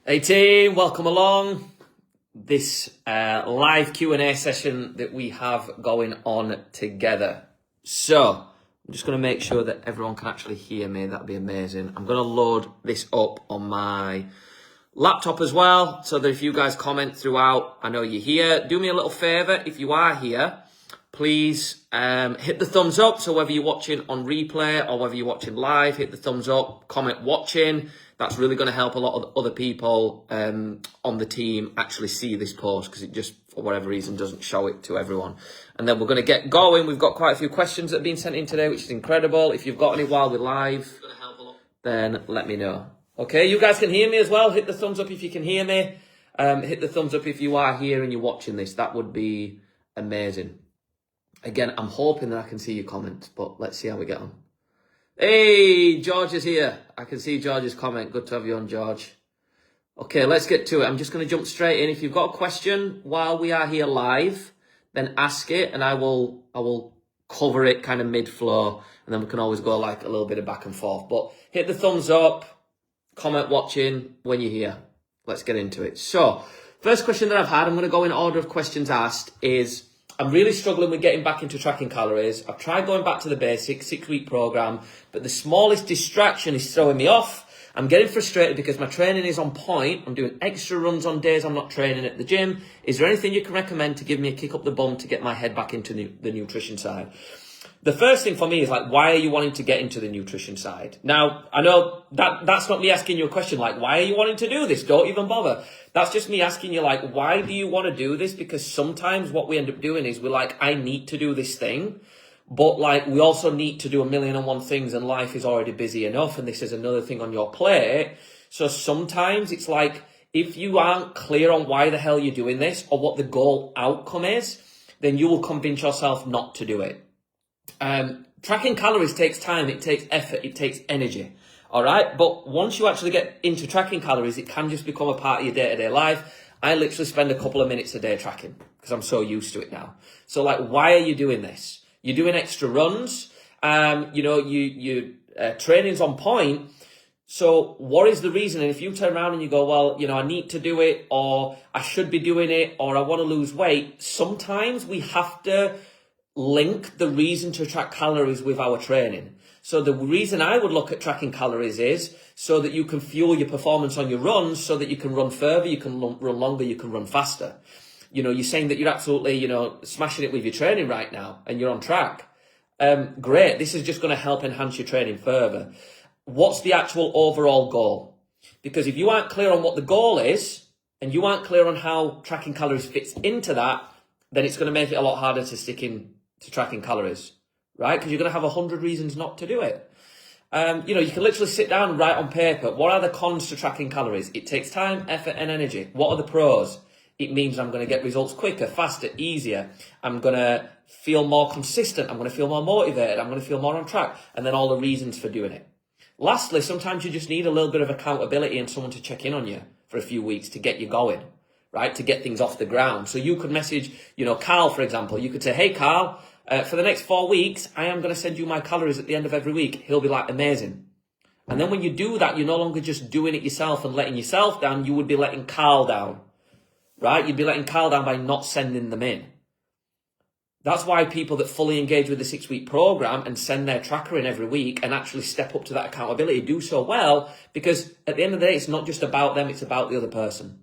Hey team, welcome along. This live Q&A session that we have going on together. So, I'm just going to make sure that everyone can actually hear me. That'd be amazing. I'm going to load this up on my laptop as well, so that if you guys comment throughout, I know you're here. Do me a little favor, if you are here, please hit the thumbs up. So whether you're watching on replay or whether you're watching live, hit the thumbs up, comment watching. That's really going to help a lot of other people on the team actually see this post, because it just, for whatever reason, doesn't show it to everyone. And then we're going to get going. We've got quite a few questions that have been sent in today, which is incredible. If you've got any while we're live, then let me know. Okay, you guys can hear me as well. Hit the thumbs up if you can hear me. Hit the thumbs up if you are here and you're watching this. That would be amazing. Again, I'm hoping that I can see your comments, but let's see how we get on. Hey, George is here. I can see George's comment. Good to have you on, George. Okay, let's get to it. I'm just going to jump straight in. If you've got a question while we are here live, then ask it, and I will cover it kind of mid-flow, and then we can always go like a little bit of back and forth. But hit the thumbs up, comment watching when you're here. Let's get into it. So, first question that I've had, I'm going to go in order of questions asked, is I'm really struggling with getting back into tracking calories. I've tried going back to the basics, 6-week program, but the smallest distraction is throwing me off. I'm getting frustrated because my training is on point. I'm doing extra runs on days I'm not training at the gym. Is there anything you can recommend to give me a kick up the bum to get my head back into the nutrition side? The first thing for me is like, why are you wanting to get into the nutrition side? Now, I know that's not me asking you a question like, why are you wanting to do this? Don't even bother. That's just me asking you like, why do you want to do this? Because sometimes what we end up doing is we're like, I need to do this thing, but like we also need to do 1,000,001 things, and life is already busy enough, and this is another thing on your plate. So sometimes it's like, if you aren't clear on why the hell you're doing this or what the goal outcome is, then you will convince yourself not to do it. Tracking calories takes time, it takes effort, it takes energy. All right. But once you actually get into tracking calories, it can just become a part of your day-to-day life. I literally spend a couple of minutes a day tracking because I'm so used to it now. So like, why are you doing this? You're doing extra runs. Your training's on point. So what is the reason? And if you turn around and you go, well, I need to do it, or I should be doing it, or I want to lose weight. Sometimes we have to link the reason to track calories with our training. So the reason I would look at tracking calories is so that you can fuel your performance on your runs, so that you can run further, you can run longer, you can run faster. You're saying that you're absolutely, smashing it with your training right now and you're on track. Great. This is just going to help enhance your training further. What's the actual overall goal? Because if you aren't clear on what the goal is and you aren't clear on how tracking calories fits into that, then it's going to make it a lot harder to stick in to tracking calories, right? Because you're going to have 100 reasons not to do it. You can literally sit down and write on paper, what are the cons to tracking calories? It takes time, effort, and energy. What are the pros? It means I'm going to get results quicker, faster, easier. I'm going to feel more consistent. I'm going to feel more motivated. I'm going to feel more on track. And then all the reasons for doing it. Lastly, sometimes you just need a little bit of accountability and someone to check in on you for a few weeks to get you going, right? To get things off the ground. So you could message, Carl, for example. You could say, hey, Carl, for the next 4 weeks, I am going to send you my calories at the end of every week. He'll be like, amazing. And then when you do that, you're no longer just doing it yourself and letting yourself down. You would be letting Carl down, right? You'd be letting Carl down by not sending them in. That's why people that fully engage with the 6-week program and send their tracker in every week and actually step up to that accountability do so well, because at the end of the day, it's not just about them, it's about the other person.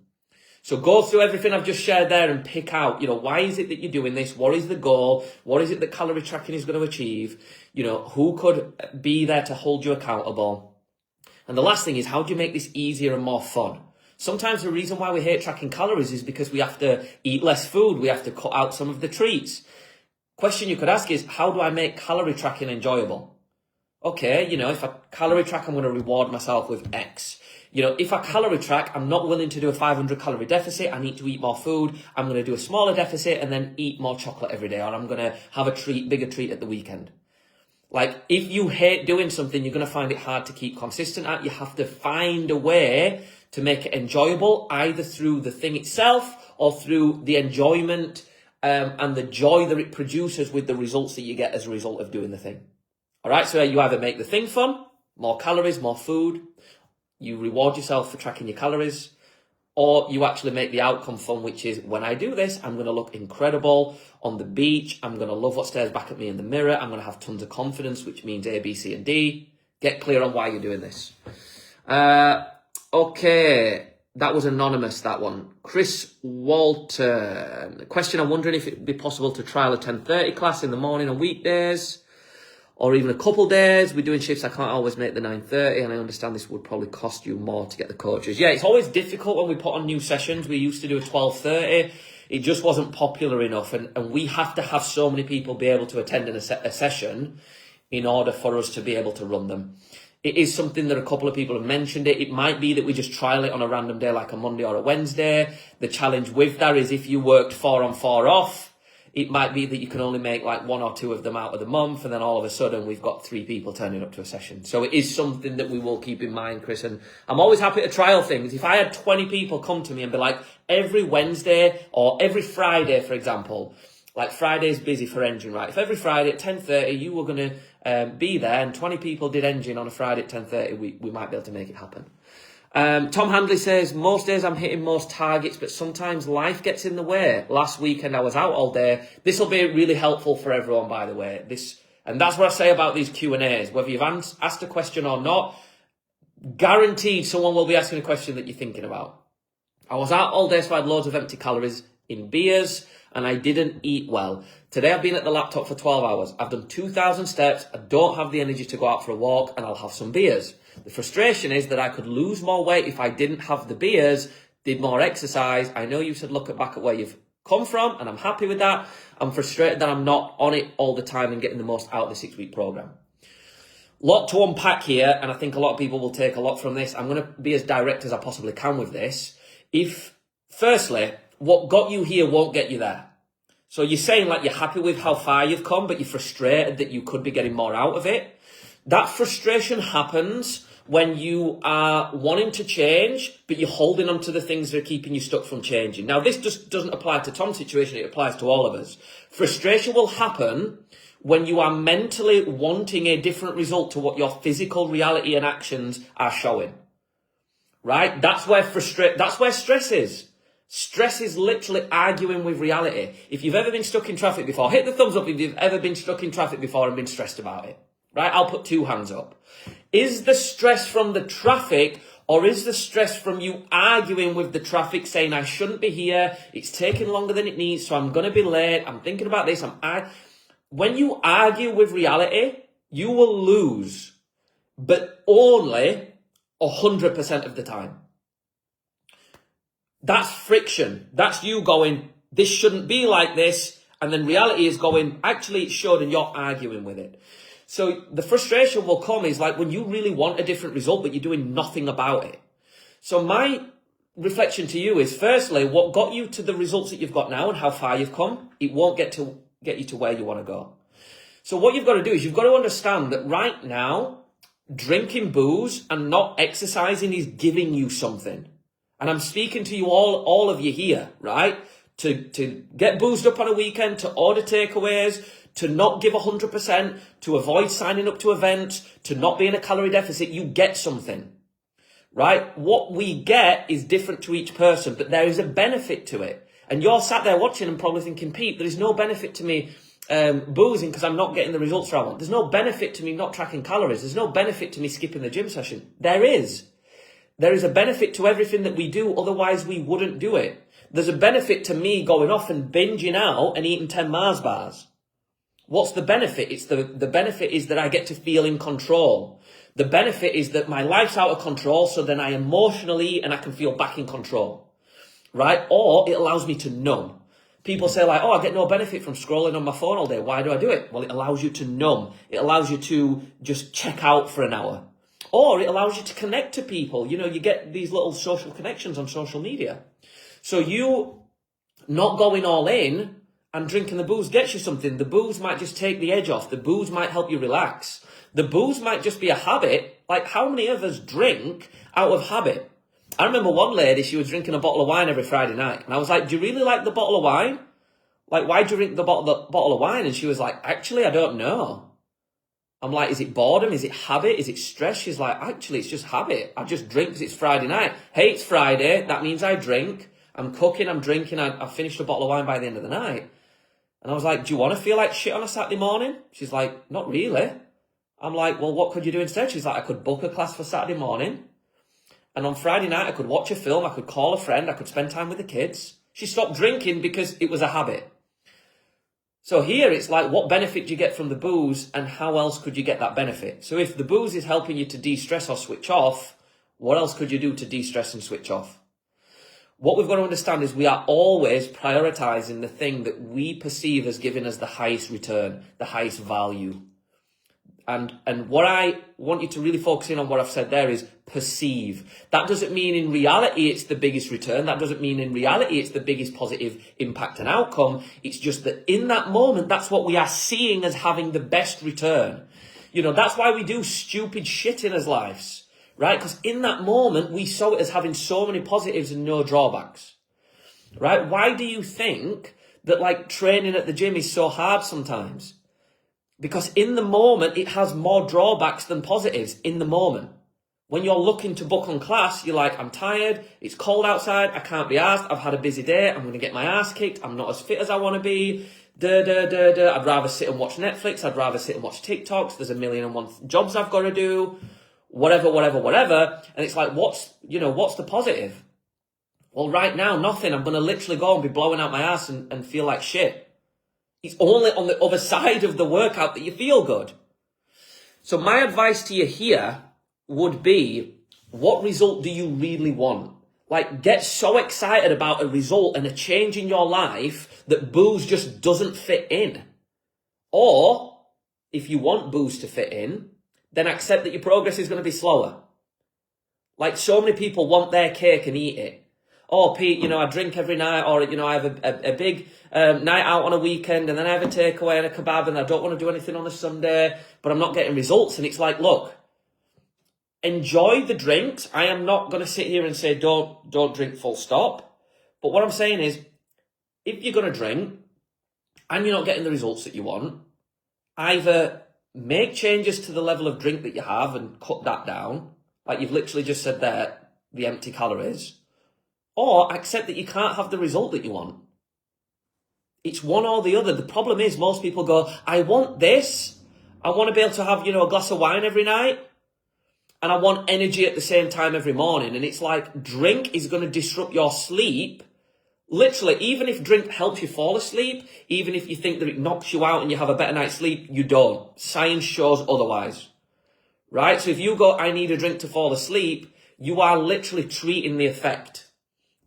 So go through everything I've just shared there and pick out, why is it that you're doing this? What is the goal? What is it that calorie tracking is going to achieve? Who could be there to hold you accountable? And the last thing is, how do you make this easier and more fun? Sometimes the reason why we hate tracking calories is because we have to eat less food. We have to cut out some of the treats. Question you could ask is, how do I make calorie tracking enjoyable? Okay, if I calorie track, I'm going to reward myself with X. If I calorie track, I'm not willing to do a 500 calorie deficit. I need to eat more food. I'm going to do a smaller deficit and then eat more chocolate every day. Or I'm going to have a bigger treat at the weekend. Like, if you hate doing something, you're going to find it hard to keep consistent at. You have to find a way to make it enjoyable, either through the thing itself or through the enjoyment and the joy that it produces with the results that you get as a result of doing the thing. All right, so you either make the thing fun, more calories, more food. You reward yourself for tracking your calories, or you actually make the outcome fun, which is when I do this, I'm going to look incredible on the beach. I'm going to love what stares back at me in the mirror. I'm going to have tons of confidence, which means A, B, C, and D. Get clear on why you're doing this. Okay. That was anonymous, that one. Chris Walton. Question, I'm wondering if it would be possible to trial a 10:30 class in the morning on weekdays, or even a couple days. We're doing shifts, I can't always make the 9:30, and I understand this would probably cost you more to get the coaches. Yeah, it's always difficult when we put on new sessions. We used to do a 12:30. It just wasn't popular enough, and we have to have so many people be able to attend a session in order for us to be able to run them. It is something that a couple of people have mentioned it. It might be that we just trial it on a random day like a Monday or a Wednesday. The challenge with that is if you worked 4 on 4 off, it might be that you can only make like 1 or 2 of them out of the month, and then all of a sudden we've got 3 people turning up to a session. So it is something that we will keep in mind, Chris, and I'm always happy to trial things. If I had 20 people come to me and be like, every Wednesday or every Friday, for example, like Friday's busy for engine, right? If every Friday at 10:30 you were going to be there and 20 people did engine on a Friday at 10:30, we might be able to make it happen. Tom Handley says, most days I'm hitting most targets, but sometimes life gets in the way. Last weekend I was out all day. This will be really helpful for everyone, by the way. And that's what I say about these Q&As. Whether you've asked a question or not, guaranteed someone will be asking a question that you're thinking about. I was out all day, so I had loads of empty calories in beers, and I didn't eat well. Today I've been at the laptop for 12 hours. I've done 2,000 steps. I don't have the energy to go out for a walk, and I'll have some beers. The frustration is that I could lose more weight if I didn't have the beers, did more exercise. I know you said look back at where you've come from, and I'm happy with that. I'm frustrated that I'm not on it all the time and getting the most out of the 6-week program. Lot to unpack here, and I think a lot of people will take a lot from this. I'm going to be as direct as I possibly can with this. Firstly, what got you here won't get you there. So you're saying like you're happy with how far you've come, but you're frustrated that you could be getting more out of it. That frustration happens when you are wanting to change, but you're holding on to the things that are keeping you stuck from changing. Now, this just doesn't apply to Tom's situation. It applies to all of us. Frustration will happen when you are mentally wanting a different result to what your physical reality and actions are showing. Right? That's where stress is. Stress is literally arguing with reality. If you've ever been stuck in traffic before, hit the thumbs up if you've ever been stuck in traffic before and been stressed about it. Right? I'll put 2 hands up. Is the stress from the traffic, or is the stress from you arguing with the traffic saying, I shouldn't be here, it's taking longer than it needs, so I'm going to be late, I'm thinking about this. When you argue with reality, you will lose, but only 100% of the time. That's friction. That's you going, this shouldn't be like this. And then reality is going, actually it should, and you're arguing with it. So the frustration will come is like when you really want a different result, but you're doing nothing about it. So my reflection to you is, firstly, what got you to the results that you've got now and how far you've come, it won't get you to where you want to go. So what you've got to do is you've got to understand that right now, drinking booze and not exercising is giving you something. And I'm speaking to you all of you here, right? To get boozed up on a weekend, to order takeaways, to not give 100%, to avoid signing up to events, to not be in a calorie deficit, you get something, right? What we get is different to each person, but there is a benefit to it. And you're sat there watching and probably thinking, Pete, there is no benefit to me boozing because I'm not getting the results I want. There's no benefit to me not tracking calories. There's no benefit to me skipping the gym session. There is. There is a benefit to everything that we do, otherwise we wouldn't do it. There's a benefit to me going off and binging out and eating 10 Mars bars. What's the benefit? It's the benefit is that I get to feel in control. The benefit is that my life's out of control, so then I emotionally and I can feel back in control, right? Or it allows me to numb. People say like, oh, I get no benefit from scrolling on my phone all day. Why do I do it? Well, it allows you to numb. It allows you to just check out for an hour. Or it allows you to connect to people. You know, you get these little social connections on social media. So you not going all in and drinking the booze gets you something. The booze might just take the edge off. The booze might help you relax. The booze might just be a habit. Like, how many of us drink out of habit? I remember one lady, she was drinking a bottle of wine every Friday night. And I was like, do you really like the bottle of wine? Like, why do you drink the bottle of wine? And she was like, actually, I don't know. I'm like, is it boredom? Is it habit? Is it stress? She's like, actually, it's just habit. I just drink because it's Friday night. Hey, it's Friday. That means I drink. I'm cooking, I'm drinking. I finished a bottle of wine by the end of the night. And I was like, do you want to feel like shit on a Saturday morning? She's like, not really. I'm like, well, what could you do instead? She's like, I could book a class for Saturday morning. And on Friday night, I could watch a film. I could call a friend. I could spend time with the kids. She stopped drinking because it was a habit. So here it's like, what benefit do you get from the booze and how else could you get that benefit? So if the booze is helping you to de-stress or switch off, what else could you do to de-stress and switch off? What we've got to understand is we are always prioritizing the thing that we perceive as giving us the highest return, the highest value. And what I want you to really focus in on what I've said there is perceive. That doesn't mean in reality it's the biggest return. That doesn't mean in reality it's the biggest positive impact and outcome. It's just that in that moment, that's what we are seeing as having the best return. You know, that's why we do stupid shit in our lives, right? Because in that moment, we saw it as having so many positives and no drawbacks, right? Why do you think that like training at the gym is so hard sometimes? Because in the moment, it has more drawbacks than positives in the moment. When you're looking to book on class, you're like, I'm tired, it's cold outside, I can't be arsed, I've had a busy day, I'm going to get my ass kicked, I'm not as fit as I want to be, I'd rather sit and watch Netflix, I'd rather sit and watch TikToks, there's 1,000,001 jobs I've got to do, whatever. And it's like, what's the positive? Well, right now, nothing. I'm going to literally go and be blowing out my ass and feel like shit. It's only on the other side of the workout that you feel good. So my advice to you here would be, what result do you really want? Like, get so excited about a result and a change in your life that booze just doesn't fit in. Or, if you want booze to fit in, then accept that your progress is going to be slower. Like, so many people want their cake and eat it. Oh, Pete, I drink every night, or, I have a big night out on a weekend, and then I have a takeaway and a kebab, and I don't want to do anything on a Sunday, but I'm not getting results. And it's like, look, enjoy the drinks. I am not going to sit here and say don't drink full stop. But what I'm saying is, if you're going to drink and you're not getting the results that you want, either make changes to the level of drink that you have and cut that down, like you've literally just said there, the empty calories, or accept that you can't have the result that you want. It's one or the other. The problem is most people go, I want this. I want to be able to have, a glass of wine every night. And I want energy at the same time every morning. And it's like, drink is going to disrupt your sleep. Literally, even if drink helps you fall asleep, even if you think that it knocks you out and you have a better night's sleep, you don't. Science shows otherwise. Right? So if you go, I need a drink to fall asleep, you are literally treating the effect.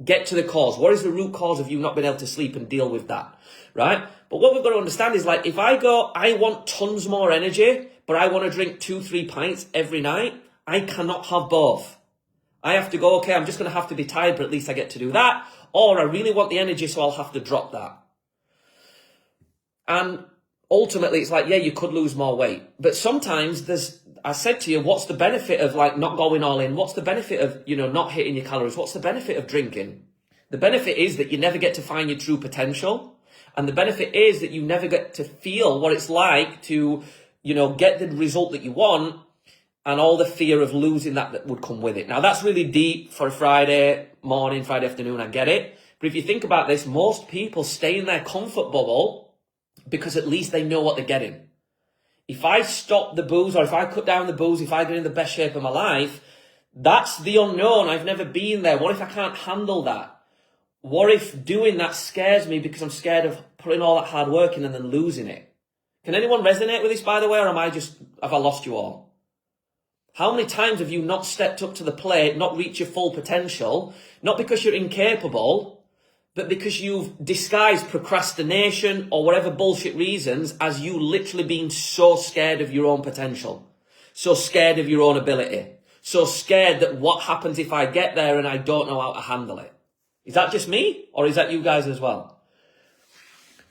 Get to the cause. What is the root cause of you not being able to sleep, and deal with that, right? But what we've got to understand is, like, if I go, I want tons more energy, but I want to drink 2-3 pints every night, I cannot have both. I have to go, okay, I'm just going to have to be tired, but at least I get to do that. Or I really want the energy, so I'll have to drop that. And ultimately, it's like, yeah, you could lose more weight. But sometimes I said to you, what's the benefit of like not going all in? What's the benefit of, not hitting your calories? What's the benefit of drinking? The benefit is that you never get to find your true potential. And the benefit is that you never get to feel what it's like to, get the result that you want, and all the fear of losing that would come with it. Now, that's really deep for a Friday morning, Friday afternoon, I get it. But if you think about this, most people stay in their comfort bubble because at least they know what they're getting. If I stop the booze, or if I cut down the booze, if I get in the best shape of my life, that's the unknown. I've never been there. What if I can't handle that? What if doing that scares me because I'm scared of putting all that hard work in and then losing it? Can anyone resonate with this, by the way, or have I lost you all? How many times have you not stepped up to the plate, not reached your full potential, not because you're incapable, but because you've disguised procrastination or whatever bullshit reasons as you literally being so scared of your own potential, so scared of your own ability, so scared that what happens if I get there and I don't know how to handle it? Is that just me, or is that you guys as well?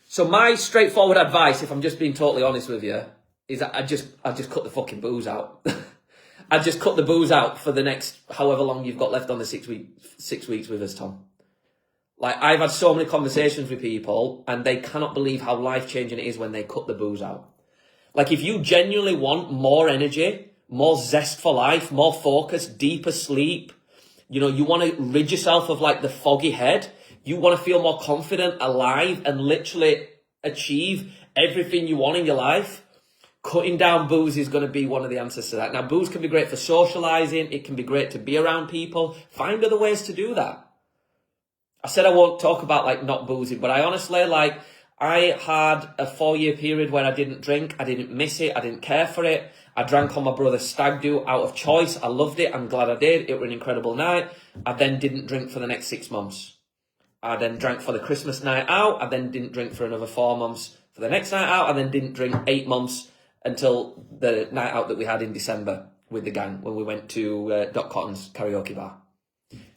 So my straightforward advice, if I'm just being totally honest with you, is that I just cut the fucking booze out. I just cut the booze out for the next however long you've got left on the 6 weeks with us, Tom. Like, I've had so many conversations with people and they cannot believe how life-changing it is when they cut the booze out. Like if you genuinely want more energy, more zest for life, more focus, deeper sleep, you know, you want to rid yourself of like the foggy head. You want to feel more confident, alive, and literally achieve everything you want in your life. Cutting down booze is going to be one of the answers to that. Now, booze can be great for socializing. It can be great to be around people. Find other ways to do that. I said I won't talk about like not boozing, but I honestly like, I had a 4-year period where I didn't drink. I didn't miss it. I didn't care for it. I drank on my brother's stag do out of choice. I loved it. I'm glad I did. It was an incredible night. I then didn't drink for the next 6 months. I then drank for the Christmas night out. I then didn't drink for another 4 months for the next night out. I then didn't drink 8 months until the night out that we had in December with the gang when we went to Doc Cotton's karaoke bar.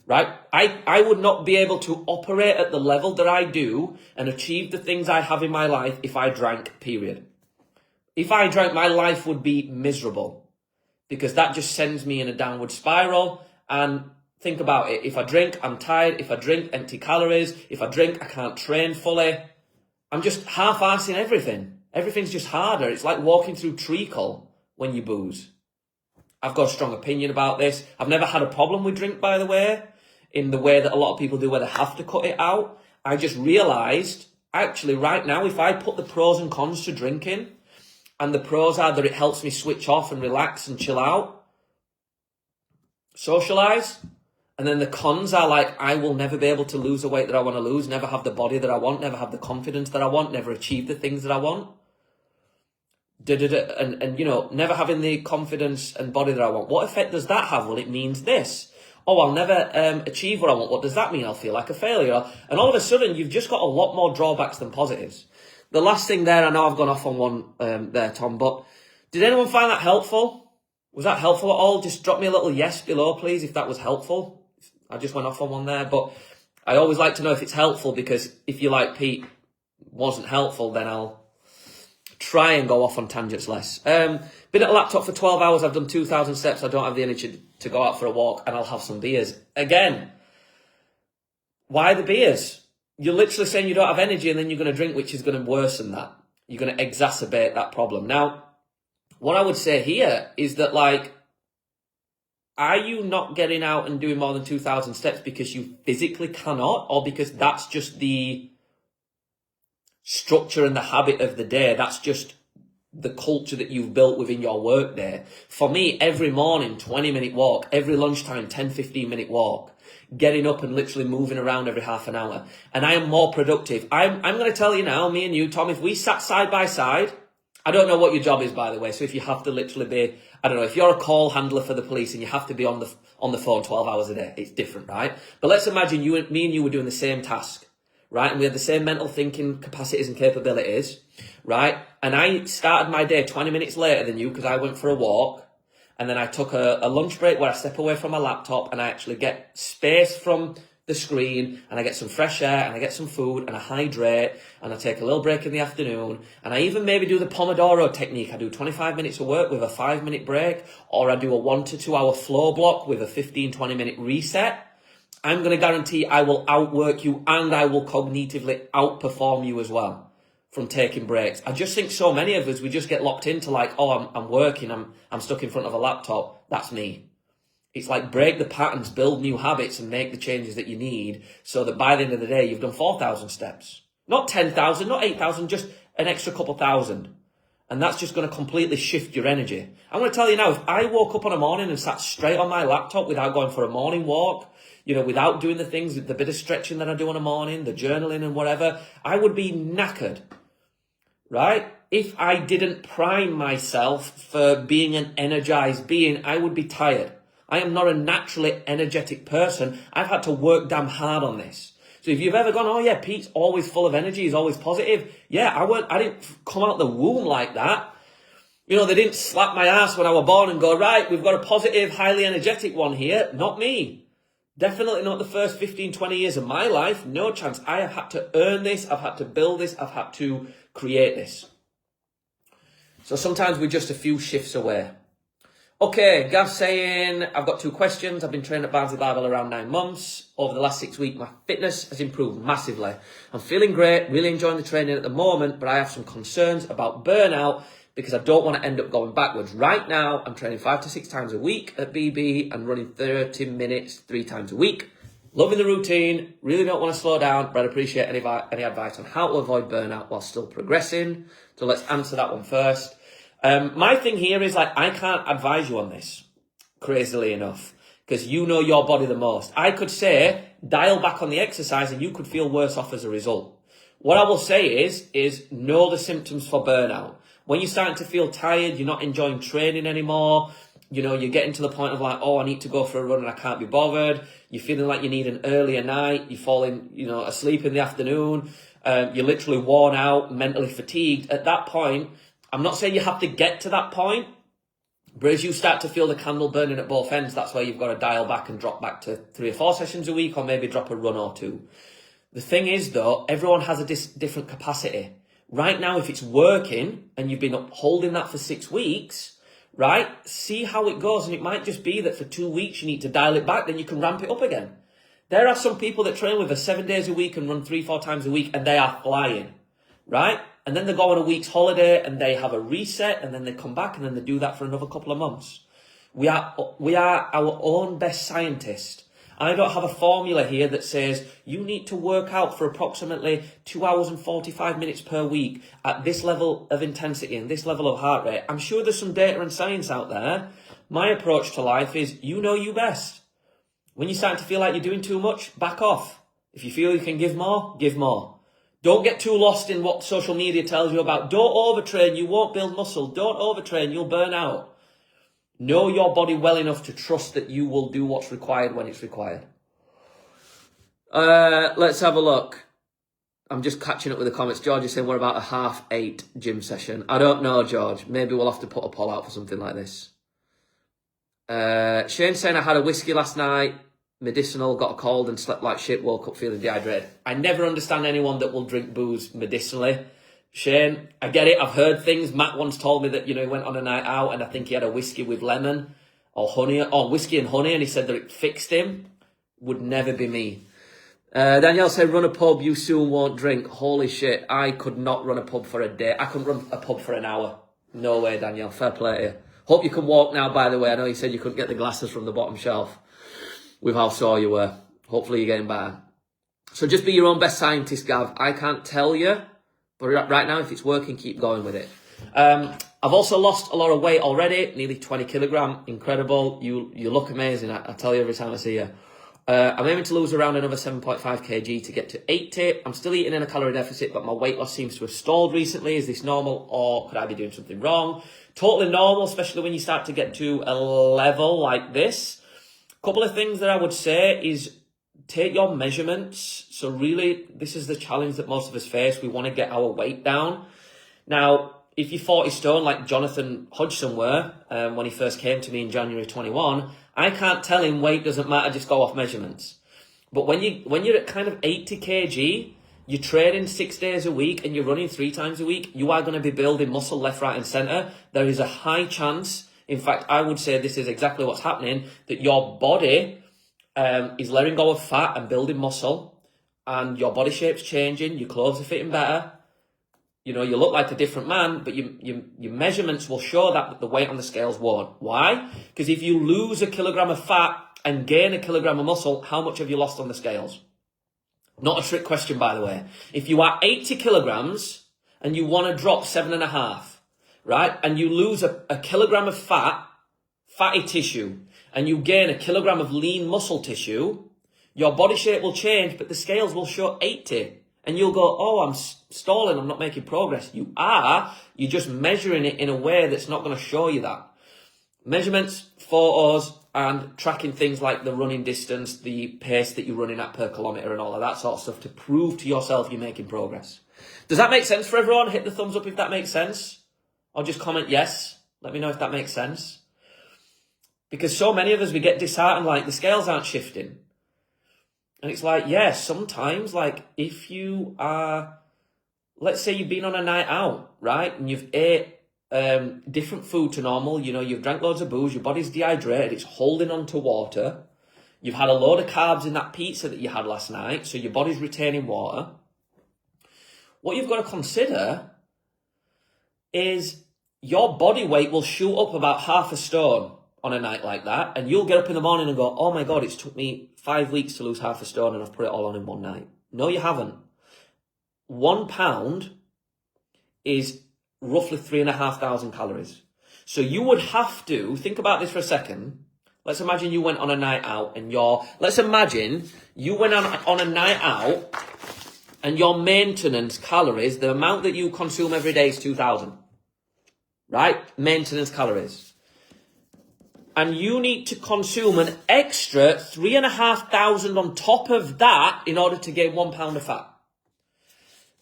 Right? I would not be able to operate at the level that I do and achieve the things I have in my life if I drank, period. If I drank, my life would be miserable because that just sends me in a downward spiral. And think about it. If I drink, I'm tired. If I drink, empty calories. If I drink, I can't train fully. I'm just half-arsing everything. Everything's just harder. It's like walking through treacle when you booze. I've got a strong opinion about this. I've never had a problem with drink, by the way, in the way that a lot of people do where they have to cut it out. I just realised, actually, right now, if I put the pros and cons to drinking, and the pros are that it helps me switch off and relax and chill out, socialise, and then the cons are like, I will never be able to lose the weight that I want to lose, never have the body that I want, never have the confidence that I want, never achieve the things that I want. And you know, never having the confidence and body that I want. What effect does that have? Well, it means this. Oh, I'll never achieve what I want. What does that mean? I'll feel like a failure. And all of a sudden, you've just got a lot more drawbacks than positives. The last thing there, I know I've gone off on one there, Tom, but did anyone find that helpful? Was that helpful at all? Just drop me a little yes below, please, if that was helpful. I just went off on one there, but I always like to know if it's helpful, because if you like Pete wasn't helpful, then I'll try and go off on tangents less. Been at a laptop for 12 hours. I've done 2,000 steps. I don't have the energy to go out for a walk, and I'll have some beers. Again, why the beers? You're literally saying you don't have energy, and then you're going to drink, which is going to worsen that. You're going to exacerbate that problem. Now, what I would say here is that, like, are you not getting out and doing more than 2,000 steps because you physically cannot, or because that's just the structure and the habit of the day? That's just the culture that you've built within your work day. For me, every morning, 20-minute walk, every lunchtime, 10, 15-minute walk, getting up and literally moving around every half an hour. And I am more productive. I'm going to tell you now, me and you, Tom, if we sat side by side, I don't know what your job is, by the way. So if you have to literally be, I don't know, if you're a call handler for the police and you have to be on the phone 12 hours a day, it's different, right? But let's imagine me and you were doing the same task, right? And we had the same mental thinking capacities and capabilities, right? And I started my day 20 minutes later than you because I went for a walk. And then I took a lunch break where I step away from my laptop and I actually get space from the screen, and I get some fresh air, and I get some food, and I hydrate, and I take a little break in the afternoon, and I even maybe do the Pomodoro technique. I do 25 minutes of work with a 5-minute break, or I do a 1 to 2 hour flow block with a 15, 20-minute reset. I'm going to guarantee I will outwork you, and I will cognitively outperform you as well from taking breaks. I just think so many of us, we just get locked into like, oh, I'm working, I'm stuck in front of a laptop. That's me. It's like break the patterns, build new habits, and make the changes that you need so that by the end of the day, you've done 4,000 steps. Not 10,000, not 8,000, just an extra couple thousand. And that's just going to completely shift your energy. I'm going to tell you now, if I woke up on a morning and sat straight on my laptop without going for a morning walk, you know, without doing the things, the bit of stretching that I do in the morning, the journaling and whatever, I would be knackered, right? If I didn't prime myself for being an energized being, I would be tired. I am not a naturally energetic person. I've had to work damn hard on this. So if you've ever gone, oh yeah, Pete's always full of energy, he's always positive. Yeah, I didn't come out the womb like that. You know, they didn't slap my ass when I was born and go, right, we've got a positive, highly energetic one here. Not me. Definitely not the first 15, 20 years of my life. No chance. I have had to earn this. I've had to build this. I've had to create this. So sometimes we're just a few shifts away. Okay, Gav saying, I've got 2 questions. I've been training at Barnsley Barbell around 9 months. Over the last 6 weeks, my fitness has improved massively. I'm feeling great, really enjoying the training at the moment, but I have some concerns about burnout because I don't want to end up going backwards. Right now, I'm training 5 to 6 times a week at BB and running 30 minutes 3 times a week. Loving the routine, really don't want to slow down, but I'd appreciate any advice on how to avoid burnout while still progressing. So let's answer that one first. My thing here is like, I can't advise you on this, crazily enough, because you know your body the most. I could say, dial back on the exercise and you could feel worse off as a result. What I will say is know the symptoms for burnout. When you're starting to feel tired, you're not enjoying training anymore, you know, you're getting to the point of like, oh, I need to go for a run and I can't be bothered. You're feeling like you need an earlier night. You're falling, asleep in the afternoon. You're literally worn out, mentally fatigued. At that point, I'm not saying you have to get to that point, but as you start to feel the candle burning at both ends, that's where you've got to dial back and drop back to 3 or 4 sessions a week, or maybe drop a run or 2. The thing is, though, everyone has a different capacity. Right now, if it's working and you've been upholding that for 6 weeks, right, see how it goes. And it might just be that for 2 weeks you need to dial it back, then you can ramp it up again. There are some people that train with us 7 days a week and run 3-4 times a week, and they are flying, right? And then they go on a week's holiday and they have a reset, and then they come back and then they do that for another couple of months. We are our own best scientist. I don't have a formula here that says you need to work out for approximately 2 hours and 45 minutes per week at this level of intensity and this level of heart rate. I'm sure there's some data and science out there. My approach to life is you know you best. When you're starting to feel like you're doing too much, back off. If you feel you can give more, give more. Don't get too lost in what social media tells you about. Don't overtrain, you won't build muscle. Don't overtrain, you'll burn out. Know your body well enough to trust that you will do what's required when it's required. Let's have a look. I'm just catching up with the comments. George is saying we're about a 8:30 gym session. I don't know, George. Maybe we'll have to put a poll out for something like this. Shane's saying I had a whiskey last night, medicinal, got a cold and slept like shit, woke up feeling dehydrated. I never understand anyone that will drink booze medicinally. Shane, I get it. I've heard things. Matt once told me that, he went on a night out and I think he had a whiskey with lemon or honey, or whiskey and honey, and he said that it fixed him. Would never be me. Danielle said, run a pub, you soon won't drink. Holy shit, I could not run a pub for a day. I couldn't run a pub for an hour. No way, Danielle. Fair play to you. Hope you can walk now, by the way. I know you said you couldn't get the glasses from the bottom shelf with how sore you were. Hopefully you're getting better. So just be your own best scientist, Gav. I can't tell you. But right now, if it's working, keep going with it. I've also lost a lot of weight already, nearly 20 kilogram. Incredible. You look amazing. I tell you every time I see you. I'm aiming to lose around another 7.5 kg to get to 80. I'm still eating in a calorie deficit, but my weight loss seems to have stalled recently. Is this normal, or could I be doing something wrong? Totally normal, especially when you start to get to a level like this. A couple of things that I would say is take your measurements. So really, this is the challenge that most of us face. We want to get our weight down. Now, if you're 40 stone, like Jonathan Hodgson were, when he first came to me in January 21, I can't tell him weight doesn't matter, just go off measurements. But when you're at kind of 80 kg, you're training 6 days a week and you're running 3 times a week, you are going to be building muscle left, right and center. There is a high chance, in fact, I would say this is exactly what's happening, that your body is letting go of fat and building muscle, and your body shape's changing, your clothes are fitting better. You look like a different man, but your measurements will show that, but the weight on the scales won't. Why? Because if you lose a kilogram of fat and gain a kilogram of muscle, how much have you lost on the scales? Not a trick question, by the way. If you are 80 kilograms and you want to drop 7.5, right, and you lose a kilogram of fatty tissue, and you gain a kilogram of lean muscle tissue, your body shape will change, but the scales will show 80. And you'll go, oh, I'm stalling, I'm not making progress. You're just measuring it in a way that's not going to show you that. Measurements, photos, and tracking things like the running distance, the pace that you're running at per kilometre and all of that sort of stuff to prove to yourself you're making progress. Does that make sense for everyone? Hit the thumbs up if that makes sense. Or just comment yes. Let me know if that makes sense. Because so many of us, we get disheartened, like the scales aren't shifting. And it's like, yeah, sometimes, like, if you are, let's say you've been on a night out, right? And you've ate different food to normal. You've drank loads of booze, your body's dehydrated, it's holding on to water. You've had a load of carbs in that pizza that you had last night, so your body's retaining water. What you've got to consider is your body weight will shoot up about half a stone on a night like that. And you'll get up in the morning and go, oh my God, it's took me 5 weeks to lose half a stone and I've put it all on in one night. No, you haven't. 1 pound is roughly 3,500 calories. So you would have to, think about this for a second. Let's imagine you went on a night out and let's imagine you went on a night out and your maintenance calories, the amount that you consume every day is 2,000. Right? Maintenance calories. And you need to consume an extra 3,500 on top of that in order to gain 1 pound of fat.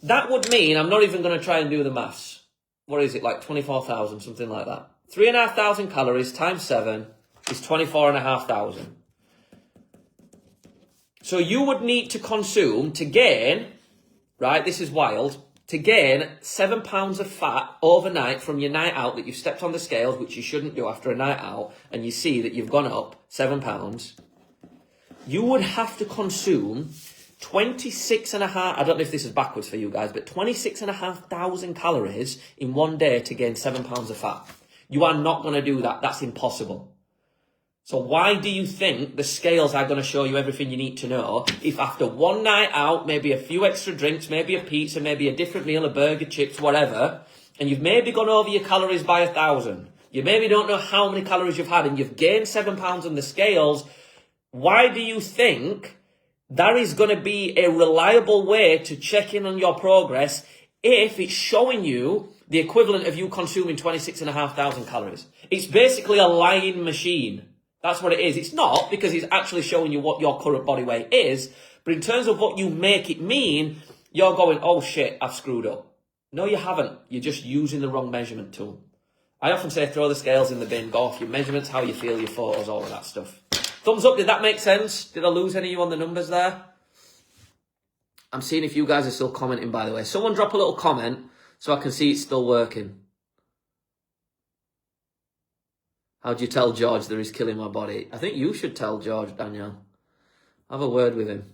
That would mean, I'm not even going to try and do the maths. What is it, like 24,000, something like that. 3,500 calories times 7 is 24,500. So you would need to consume to gain, right, this is wild, to gain 7 pounds of fat overnight from your night out that you've stepped on the scales, which you shouldn't do after a night out, and you see that you've gone up 7 pounds. You would have to consume 26.5, I don't know if this is backwards for you guys, but 26,500 calories in one day to gain 7 pounds of fat. You are not going to do that. That's impossible. So why do you think the scales are going to show you everything you need to know if after one night out, maybe a few extra drinks, maybe a pizza, maybe a different meal, a burger, chips, whatever, and you've maybe gone over your calories by 1,000. You maybe don't know how many calories you've had and you've gained 7 pounds on the scales. Why do you think that is going to be a reliable way to check in on your progress if it's showing you the equivalent of you consuming 26,500 calories? It's basically a lying machine. That's what it is. It's not, because it's actually showing you what your current body weight is. But in terms of what you make it mean, you're going, oh shit, I've screwed up. No, you haven't. You're just using the wrong measurement tool. I often say throw the scales in the bin, go off your measurements, how you feel, your photos, all of that stuff. Thumbs up, did that make sense? Did I lose any of you on the numbers there? I'm seeing if you guys are still commenting, by the way. Someone drop a little comment so I can see it's still working. How'd you tell George that he's killing my body? I think you should tell George, Danielle. Have a word with him.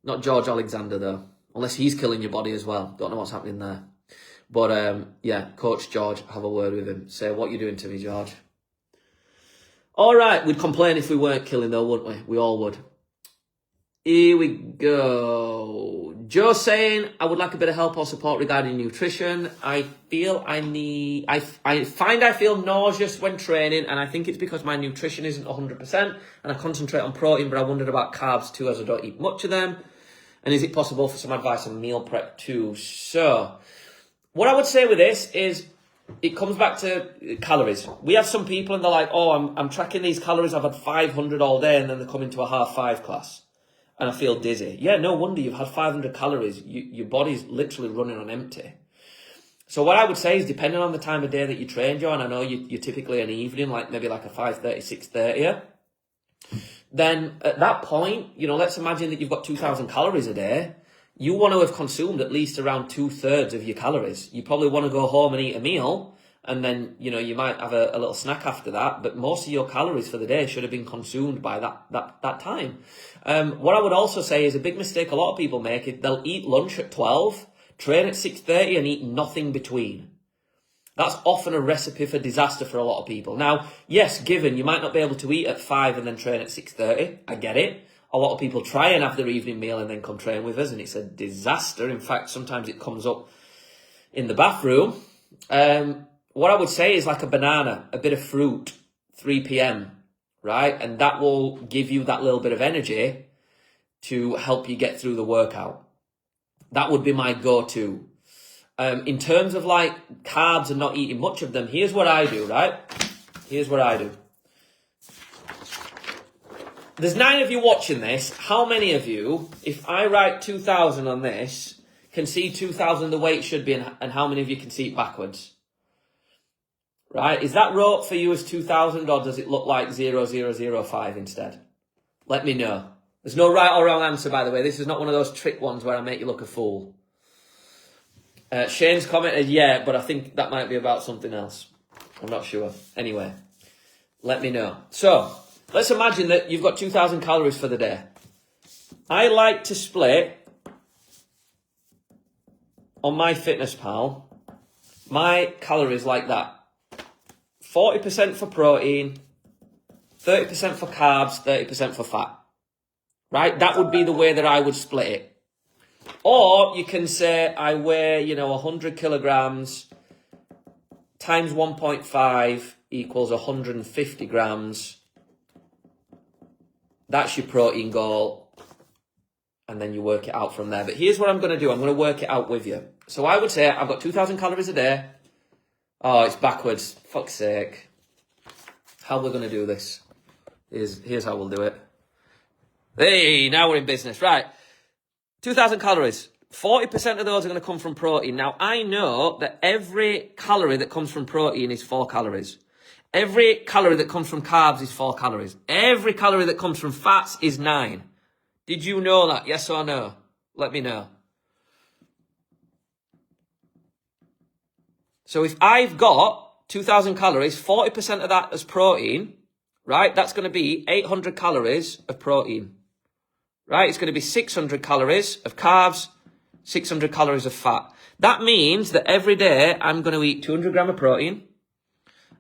Not George Alexander, though. Unless he's killing your body as well. Don't know what's happening there. But, yeah, Coach George, have a word with him. Say, what you doing to me, George? All right, we'd complain if we weren't killing, though, wouldn't we? We all would. Here we go. Joe saying, I would like a bit of help or support regarding nutrition. I feel I find I feel nauseous when training, and I think it's because my nutrition isn't 100%, and I concentrate on protein, but I wondered about carbs too, as I don't eat much of them. And is it possible for some advice on meal prep too? So, what I would say with this is, it comes back to calories. We have some people and they're like, oh, I'm tracking these calories, I've had 500 all day, and then they come into a 5:30 class. And I feel dizzy. Yeah, no wonder you've had 500 calories. Your body's literally running on empty. So what I would say is, depending on the time of day that you train, Joe, and I know you're typically an evening, like maybe like a 5:30, 6:30, then at that point, you know, let's imagine that you've got 2,000 calories a day. You want to have consumed at least around 2/3 of your calories. You probably want to go home and eat a meal, and then, you know, you might have a little snack after that, but most of your calories for the day should have been consumed by that time. What I would also say is a big mistake a lot of people make is they'll eat lunch at 12, train at 6:30 and eat nothing between. That's often a recipe for disaster for a lot of people. Now, yes, given you might not be able to eat at 5 and then train at 6:30, I get it. A lot of people try and have their evening meal and then come train with us, and it's a disaster. In fact, sometimes it comes up in the bathroom. What I would say is like a banana, a bit of fruit, 3 p.m, right? And that will give you that little bit of energy to help you get through the workout. That would be my go-to. In terms of like carbs and not eating much of them, here's what I do, right? Here's what I do. There's 9 of you watching this. How many of you, if I write 2,000 on this, can see 2,000 the way it should be, and how many of you can see it backwards? Right? Is that wrote for you as 2,000, or does it look like 0005 instead? Let me know. There's no right or wrong answer, by the way. This is not one of those trick ones where I make you look a fool. Shane's commented, yeah, but I think that might be about something else. I'm not sure. Anyway, let me know. So, let's imagine that you've got 2,000 calories for the day. I like to split on MyFitnessPal my calories like that. 40% for protein, 30% for carbs, 30% for fat. Right? That would be the way that I would split it. Or you can say I weigh, 100 kilograms times 1.5 equals 150 grams. That's your protein goal. And then you work it out from there. But here's what I'm going to do. I'm going to work it out with you. So I would say I've got 2,000 calories a day. Oh, it's backwards. Fuck's sake. How are we going to do this? Here's how we'll do it. Hey, now we're in business. Right. 2,000 calories. 40% of those are going to come from protein. Now, I know that every calorie that comes from protein is 4 calories. Every calorie that comes from carbs is 4 calories. Every calorie that comes from fats is 9. Did you know that? Yes or no? Let me know. So if I've got 2,000 calories, 40% of that is protein, right? That's going to be 800 calories of protein, right? It's going to be 600 calories of carbs, 600 calories of fat. That means that every day I'm going to eat 200 grams of protein.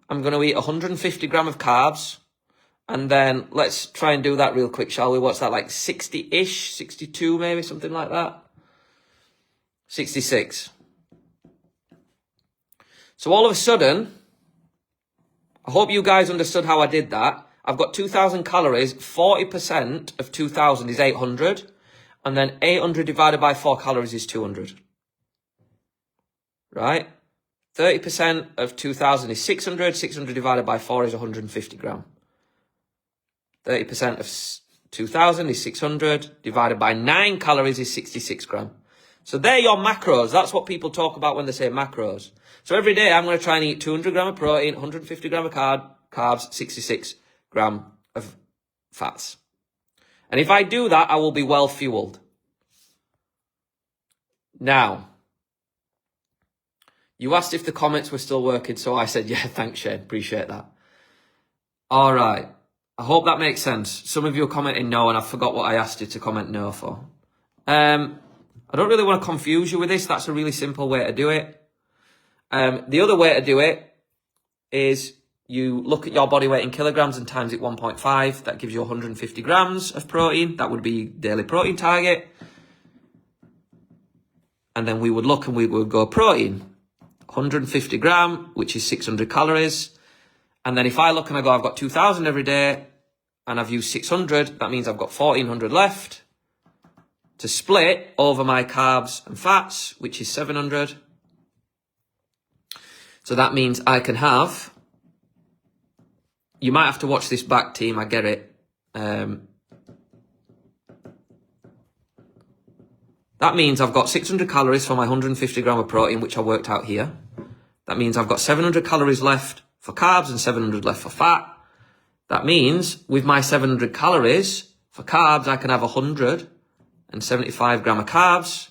I'm going to eat 150 grams of carbs. And then let's try and do that real quick, shall we? What's that, like 60-ish, 62 maybe, something like that? 66. So all of a sudden, I hope you guys understood how I did that. I've got 2,000 calories, 40% of 2,000 is 800, and then 800 divided by 4 calories is 200. Right? 30% of 2,000 is 600, 600 divided by 4 is 150 grams. 30% of 2,000 is 600, divided by 9 calories is 66 grams. So they're your macros. That's what people talk about when they say macros. So every day I'm going to try and eat 200 grams of protein, 150 grams of carbs, 66 grams of fats. And if I do that, I will be well fueled. Now, you asked if the comments were still working, so I said, yeah, thanks, Shane. Appreciate that. All right. I hope that makes sense. Some of you are commenting no, and I forgot what I asked you to comment no for. I don't really want to confuse you with this. That's a really simple way to do it. The other way to do it is you look at your body weight in kilograms and times it 1.5. That gives you 150 grams of protein. That would be daily protein target. And then we would look and we would go protein, 150 gram, which is 600 calories. And then if I look and I go, I've got 2,000 every day and I've used 600, that means I've got 1,400 left to split over my carbs and fats, which is 700. So that means I can have, you might have to watch this back, team, I get it. That means I've got 600 calories for my 150 gram of protein, which I worked out here. That means I've got 700 calories left for carbs and 700 left for fat. That means with my 700 calories for carbs, I can have 175 gram of carbs.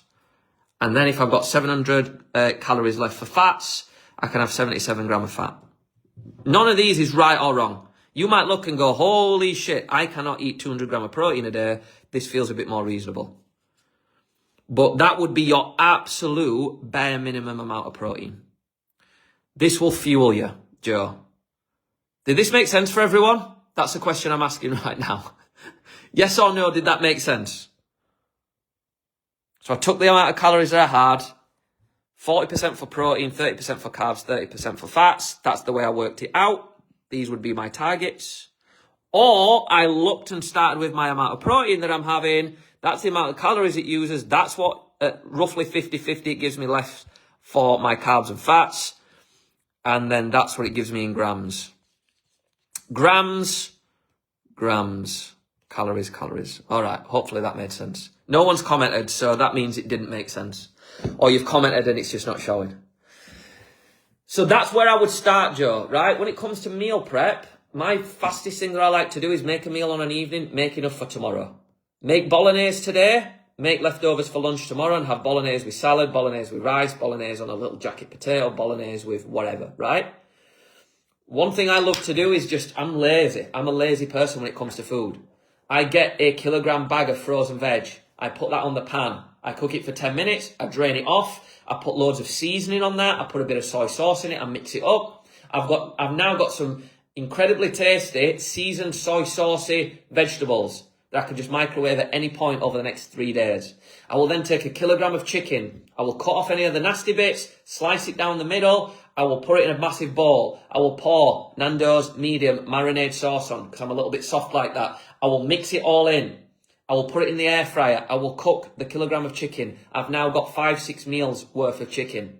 And then if I've got 700 calories left for fats, I can have 77 gram of fat. None of these is right or wrong. You might look and go, holy shit, I cannot eat 200 gram of protein a day. This feels a bit more reasonable. But that would be your absolute bare minimum amount of protein. This will fuel you, Joe. Did this make sense for everyone? That's the question I'm asking right now. Yes or no, did that make sense? So I took the amount of calories that I had, 40% for protein, 30% for carbs, 30% for fats. That's the way I worked it out. These would be my targets. Or I looked and started with my amount of protein that I'm having. That's the amount of calories it uses. That's what, roughly 50-50, it gives me left for my carbs and fats. And then that's what it gives me in grams. Grams, calories. All right, hopefully that made sense. No one's commented, so that means it didn't make sense. Or you've commented and it's just not showing. So that's where I would start, Joe, right? When it comes to meal prep, my fastest thing that I like to do is make a meal on an evening, make enough for tomorrow. Make bolognese today, make leftovers for lunch tomorrow and have bolognese with salad, bolognese with rice, bolognese on a little jacket potato, bolognese with whatever, right? One thing I love to do is I'm lazy. I'm a lazy person when it comes to food. I get a kilogram bag of frozen veg. I put that on the pan. I cook it for 10 minutes, I drain it off, I put loads of seasoning on that, I put a bit of soy sauce in it, I mix it up. I've now got some incredibly tasty, seasoned soy saucy vegetables that I can just microwave at any point over the next 3 days. I will then take a kilogram of chicken. I will cut off any of the nasty bits, slice it down the middle. I will put it in a massive bowl. I will pour Nando's medium marinade sauce on because I'm a little bit soft like that. I will mix it all in. I will put it in the air fryer. I will cook the kilogram of chicken. I've now got 5-6 meals worth of chicken.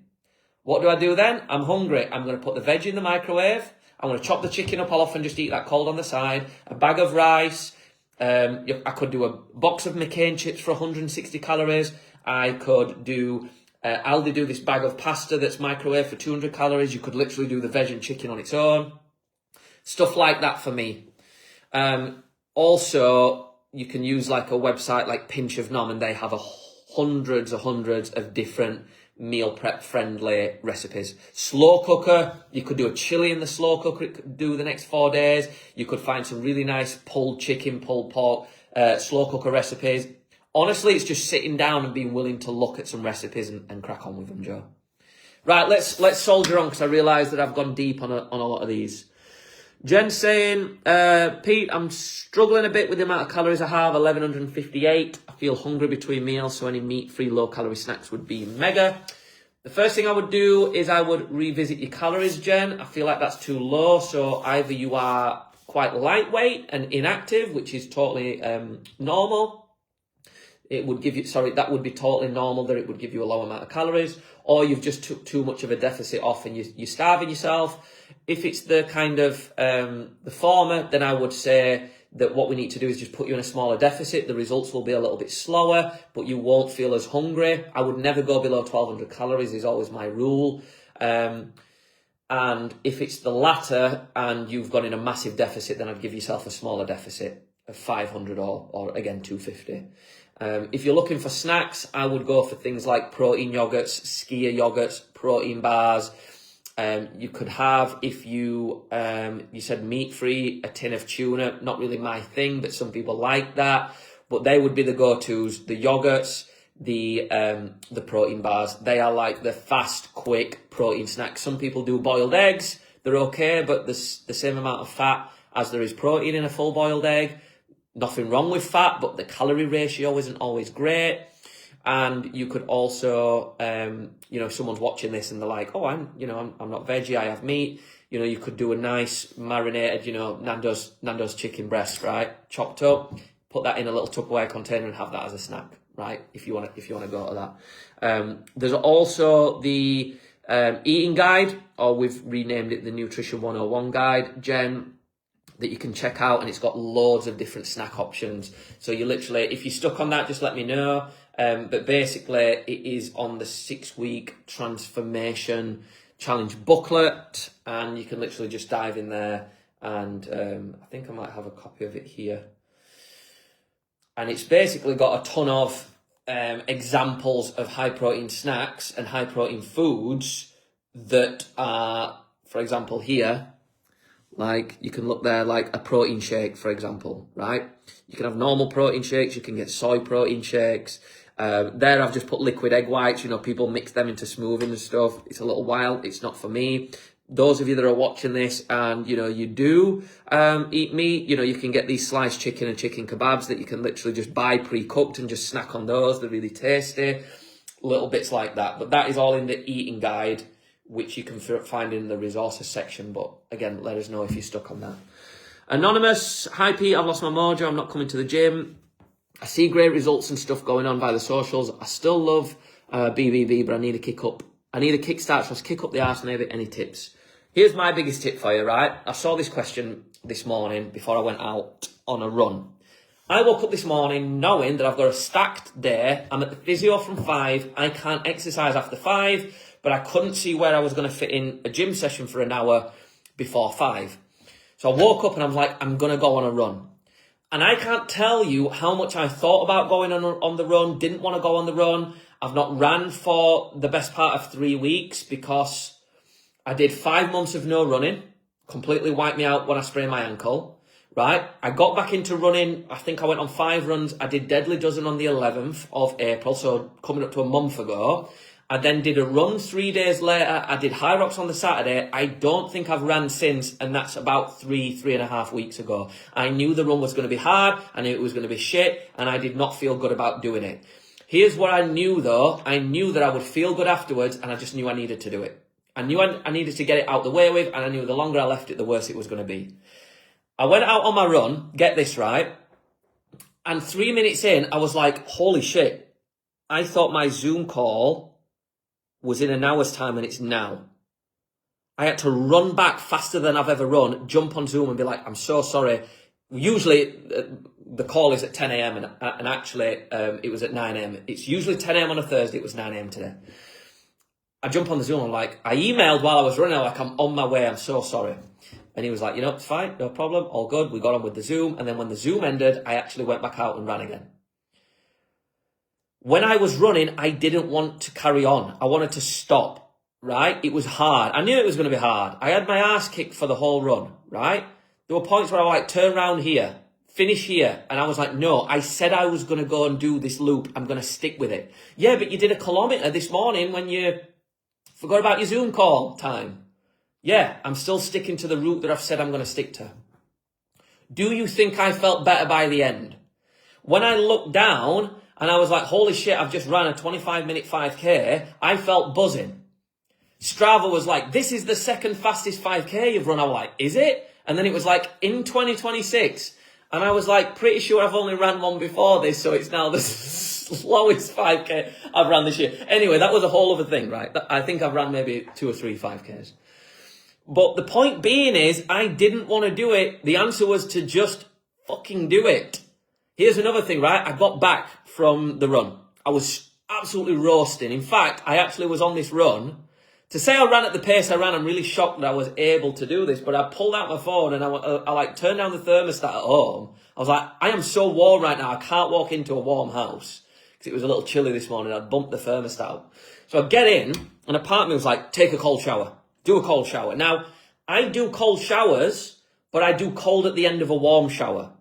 What do I do then? I'm hungry. I'm going to put the veg in the microwave. I'm going to chop the chicken up. I'll often just eat that cold on the side. A bag of rice. I could do a box of McCain chips for 160 calories. I could do, Aldi do this bag of pasta that's microwaved for 200 calories. You could literally do the veg and chicken on its own. Stuff like that for me. Also, you can use like a website like Pinch of Nom, and they have hundreds of different meal prep friendly recipes. Slow cooker, you could do a chili in the slow cooker, it could do the next 4 days. You could find some really nice pulled chicken, pulled pork, slow cooker recipes. Honestly, it's just sitting down and being willing to look at some recipes and crack on with them, Joe. Right, let's soldier on because I realise that I've gone deep on a lot of these. Jen saying, Pete, I'm struggling a bit with the amount of calories I have, 1158. I feel hungry between meals, so any meat-free, low-calorie snacks would be mega. The first thing I would do is I would revisit your calories, Jen. I feel like that's too low, so either you are quite lightweight and inactive, which is totally normal. It would give you, that would be totally normal that it would give you a low amount of calories, or you've just took too much of a deficit off and you're starving yourself. If it's the kind of the former, then I would say that what we need to do is just put you in a smaller deficit. The results will be a little bit slower, but you won't feel as hungry. I would never go below 1,200 calories is always my rule. And if it's the latter and you've gone in a massive deficit, then I'd give yourself a smaller deficit of 500 or again, 250. If you're looking for snacks, I would go for things like protein yogurts, skyr yogurts, protein bars. You could have, if you said meat-free, a tin of tuna, not really my thing, but some people like that. But they would be the go-tos, the yogurts, the protein bars. They are like the fast, quick protein snacks. Some people do boiled eggs. They're okay, but there's the same amount of fat as there is protein in a full boiled egg. Nothing wrong with fat, but the calorie ratio isn't always great. And you could also, if someone's watching this and they're like, oh, I'm not veggie, I have meat. You could do a nice marinated, Nando's chicken breast, right? Chopped up, put that in a little Tupperware container and have that as a snack, right? If you want to go to that. There's also the eating guide, or we've renamed it the Nutrition 101 guide, Jen, that you can check out, and it's got loads of different snack options. So you literally, if you're stuck on that, just let me know. But basically, it is on the 6-week transformation challenge booklet, and you can literally just dive in there. And I think I might have a copy of it here. And it's basically got a ton of examples of high protein snacks and high protein foods that are, for example, here. Like, you can look there, like a protein shake, for example, right? You can have normal protein shakes, you can get soy protein shakes. There I've just put liquid egg whites, people mix them into smoothie and stuff. It's a little wild, it's not for me. Those of you that are watching this and, you do eat meat, you can get these sliced chicken and chicken kebabs that you can literally just buy pre-cooked and just snack on those. They're really tasty, little bits like that. But that is all in the eating guide, which you can find in the resources section. But again, let us know if you're stuck on that. Anonymous, hi Pete, I've lost my mojo, I'm not coming to the gym. I see great results and stuff going on by the socials. I still love BBB, but I need a kick up. I need a kickstart, so let's kick up the arse maybe. Any tips? Here's my biggest tip for you, right? I saw this question this morning before I went out on a run. I woke up this morning knowing that I've got a stacked day. I'm at the physio from 5. I can't exercise after 5, but I couldn't see where I was going to fit in a gym session for an hour before 5. So I woke up and I was like, I'm going to go on a run. And I can't tell you how much I thought about going on the run, didn't want to go on the run. I've not ran for the best part of 3 weeks because I did 5 months of no running, completely wiped me out when I sprained my ankle. right? I got back into running. I think I went on 5 runs. I did Deadly Dozen on the 11th of April, so coming up to a month ago. I then did a run 3 days later. I did High Rocks on the Saturday. I don't think I've ran since, and that's about 3.5 weeks ago. I knew the run was going to be hard. I knew it was going to be shit, and I did not feel good about doing it. Here's what I knew, though. I knew that I would feel good afterwards, and I just knew I needed to do it. I knew I needed to get it out the way with, and I knew the longer I left it, the worse it was going to be. I went out on my run, get this right, and 3 minutes in, I was like, holy shit. I thought my Zoom call was in an hour's time, and it's now. I had to run back faster than I've ever run, jump on Zoom and be like, I'm so sorry. Usually, the call is at 10 a.m. and actually, it was at 9 a.m. It's usually 10 a.m. on a Thursday. It was 9 a.m. today. I jump on the Zoom. I'm like, I emailed while I was running. I'm like, I'm on my way. I'm so sorry. And he was like, it's fine. No problem. All good. We got on with the Zoom. And then when the Zoom ended, I actually went back out and ran again. When I was running, I didn't want to carry on. I wanted to stop, right? It was hard. I knew it was going to be hard. I had my ass kicked for the whole run, right? There were points where I was like, turn around here, finish here. And I was like, no, I said I was going to go and do this loop. I'm going to stick with it. Yeah, but you did a kilometre this morning when you forgot about your Zoom call time. Yeah, I'm still sticking to the route that I've said I'm going to stick to. Do you think I felt better by the end? When I looked down and I was like, holy shit, I've just ran a 25-minute 5K, I felt buzzing. Strava was like, this is the second fastest 5K you've run. I was like, is it? And then it was like, in 2026. And I was like, pretty sure I've only ran one before this, so it's now the slowest 5K I've ran this year. Anyway, that was a whole other thing, right? I think I've ran maybe 2 or 3 5Ks. But the point being is, I didn't want to do it. The answer was to just fucking do it. Here's another thing, right? I got back from the run. I was absolutely roasting. In fact, I actually was on this run. To say I ran at the pace I ran, I'm really shocked that I was able to do this. But I pulled out my phone and I like turned down the thermostat at home. I was like, I am so warm right now. I can't walk into a warm house. Because it was a little chilly this morning. I'd bumped the thermostat up. So I get in and a part of me was like, take a cold shower. Do a cold shower. Now, I do cold showers, but I do cold at the end of a warm shower.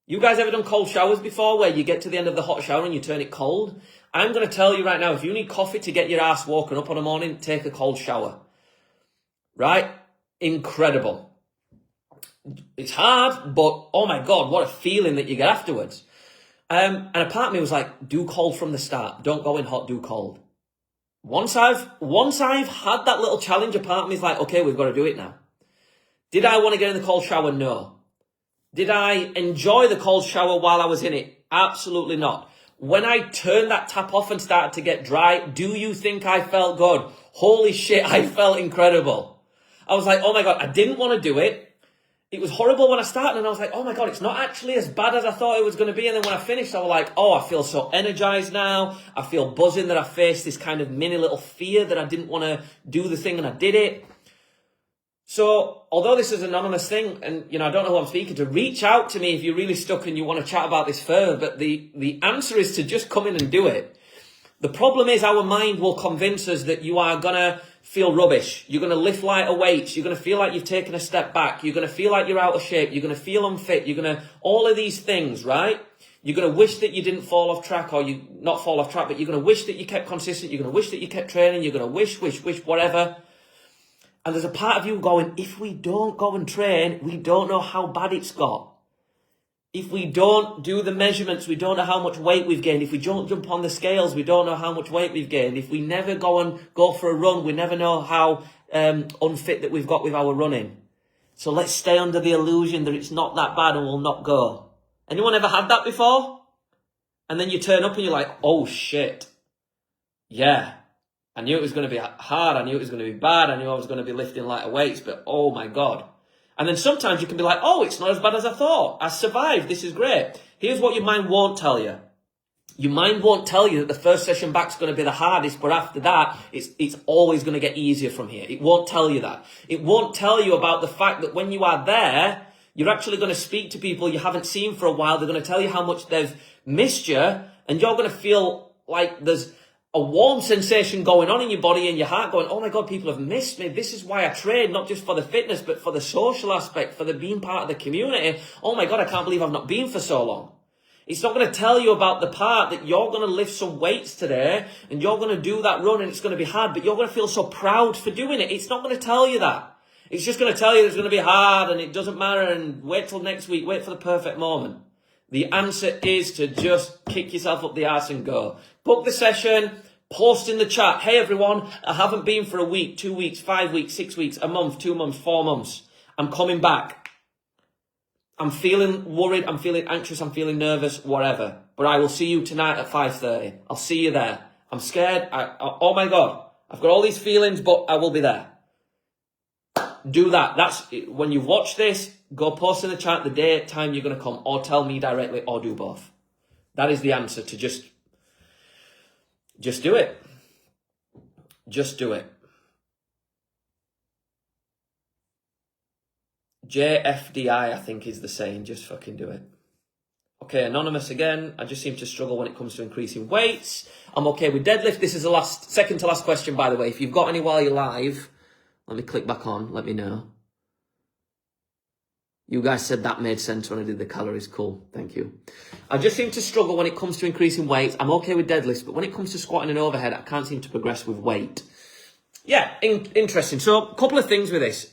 You guys ever done cold showers before where you get to the end of the hot shower and you turn it cold? I'm going to tell you right now, if you need coffee to get your ass woken up on a morning, take a cold shower. Right? Incredible. It's hard, but oh my God, what a feeling that you get afterwards. And a part of me was like, do cold from the start. Don't go in hot, do cold. Once I've had that little challenge, a part of me is like, okay, we've got to do it now. Did I want to get in the cold shower? No. Did I enjoy the cold shower while I was in it? Absolutely not. When I turned that tap off and started to get dry, do you think I felt good? Holy shit, I felt incredible. I was like, oh my God, I didn't want to do it. It was horrible when I started and I was like, oh my God, it's not actually as bad as I thought it was going to be. And then when I finished, I was like, oh, I feel so energized now. I feel buzzing that I faced this kind of mini little fear that I didn't want to do the thing and I did it. So, although this is an anonymous thing, and I don't know who I'm speaking to, reach out to me if you're really stuck and you want to chat about this further. But the answer is to just come in and do it. The problem is our mind will convince us that you are going to feel rubbish. You're going to lift lighter weights. You're going to feel like you've taken a step back. You're going to feel like you're out of shape. You're going to feel unfit. You're going to, all of these things, right? You're going to wish that you didn't fall off track, or you not fall off track, but you're going to wish that you kept consistent. You're going to wish that you kept training. You're going to wish, whatever. And there's a part of you going, if we don't go and train, we don't know how bad it's got. If we don't do the measurements, we don't know how much weight we've gained. If we don't jump on the scales, we don't know how much weight we've gained. If we never go for a run, we never know how unfit that we've got with our running. So let's stay under the illusion that it's not that bad and we'll not go. Anyone ever had that before? And then you turn up and you're like, oh shit. Yeah. I knew it was going to be hard. I knew it was going to be bad. I knew I was going to be lifting lighter weights, but oh my God. And then sometimes you can be like, oh, it's not as bad as I thought. I survived. This is great. Here's what your mind won't tell you. Your mind won't tell you that the first session back's going to be the hardest, but after that, it's always going to get easier from here. It won't tell you that. It won't tell you about the fact that when you are there, you're actually going to speak to people you haven't seen for a while. They're going to tell you how much they've missed you, and you're going to feel like there's a warm sensation going on in your body and your heart going, oh my God, people have missed me. This is why I train, not just for the fitness, but for the social aspect, for the being part of the community. Oh my God, I can't believe I've not been for so long. It's not going to tell you about the part that you're going to lift some weights today and you're going to do that run and it's going to be hard, but you're going to feel so proud for doing it. It's not going to tell you that. It's just going to tell you it's going to be hard and it doesn't matter and wait till next week, wait for the perfect moment. The answer is to just kick yourself up the arse and go. Book the session, post in the chat, hey everyone, I haven't been for a week, 2 weeks, 5 weeks, 6 weeks, a month, 2 months, 4 months. I'm coming back. I'm feeling worried, I'm feeling anxious, I'm feeling nervous, whatever. But I will see you tonight at 5:30. I'll see you there. I'm scared. Oh my God, I've got all these feelings, but I will be there. Do that. That's when you watch this, go post in the chat the day, time you're going to come, or tell me directly, or do both. That is the answer to just do it. Just do it. JFDI, I think, is the saying. Just fucking do it. Okay, anonymous again. I just seem to struggle when it comes to increasing weights. I'm okay with deadlift. This is the second to last question, by the way. If you've got any while you're live, let me click back on. Let me know. You guys said that made sense when I did the calories. Cool. Thank you. I just seem to struggle when it comes to increasing weights. I'm okay with deadlifts, but when it comes to squatting and overhead, I can't seem to progress with weight. Yeah, interesting. So a couple of things with this.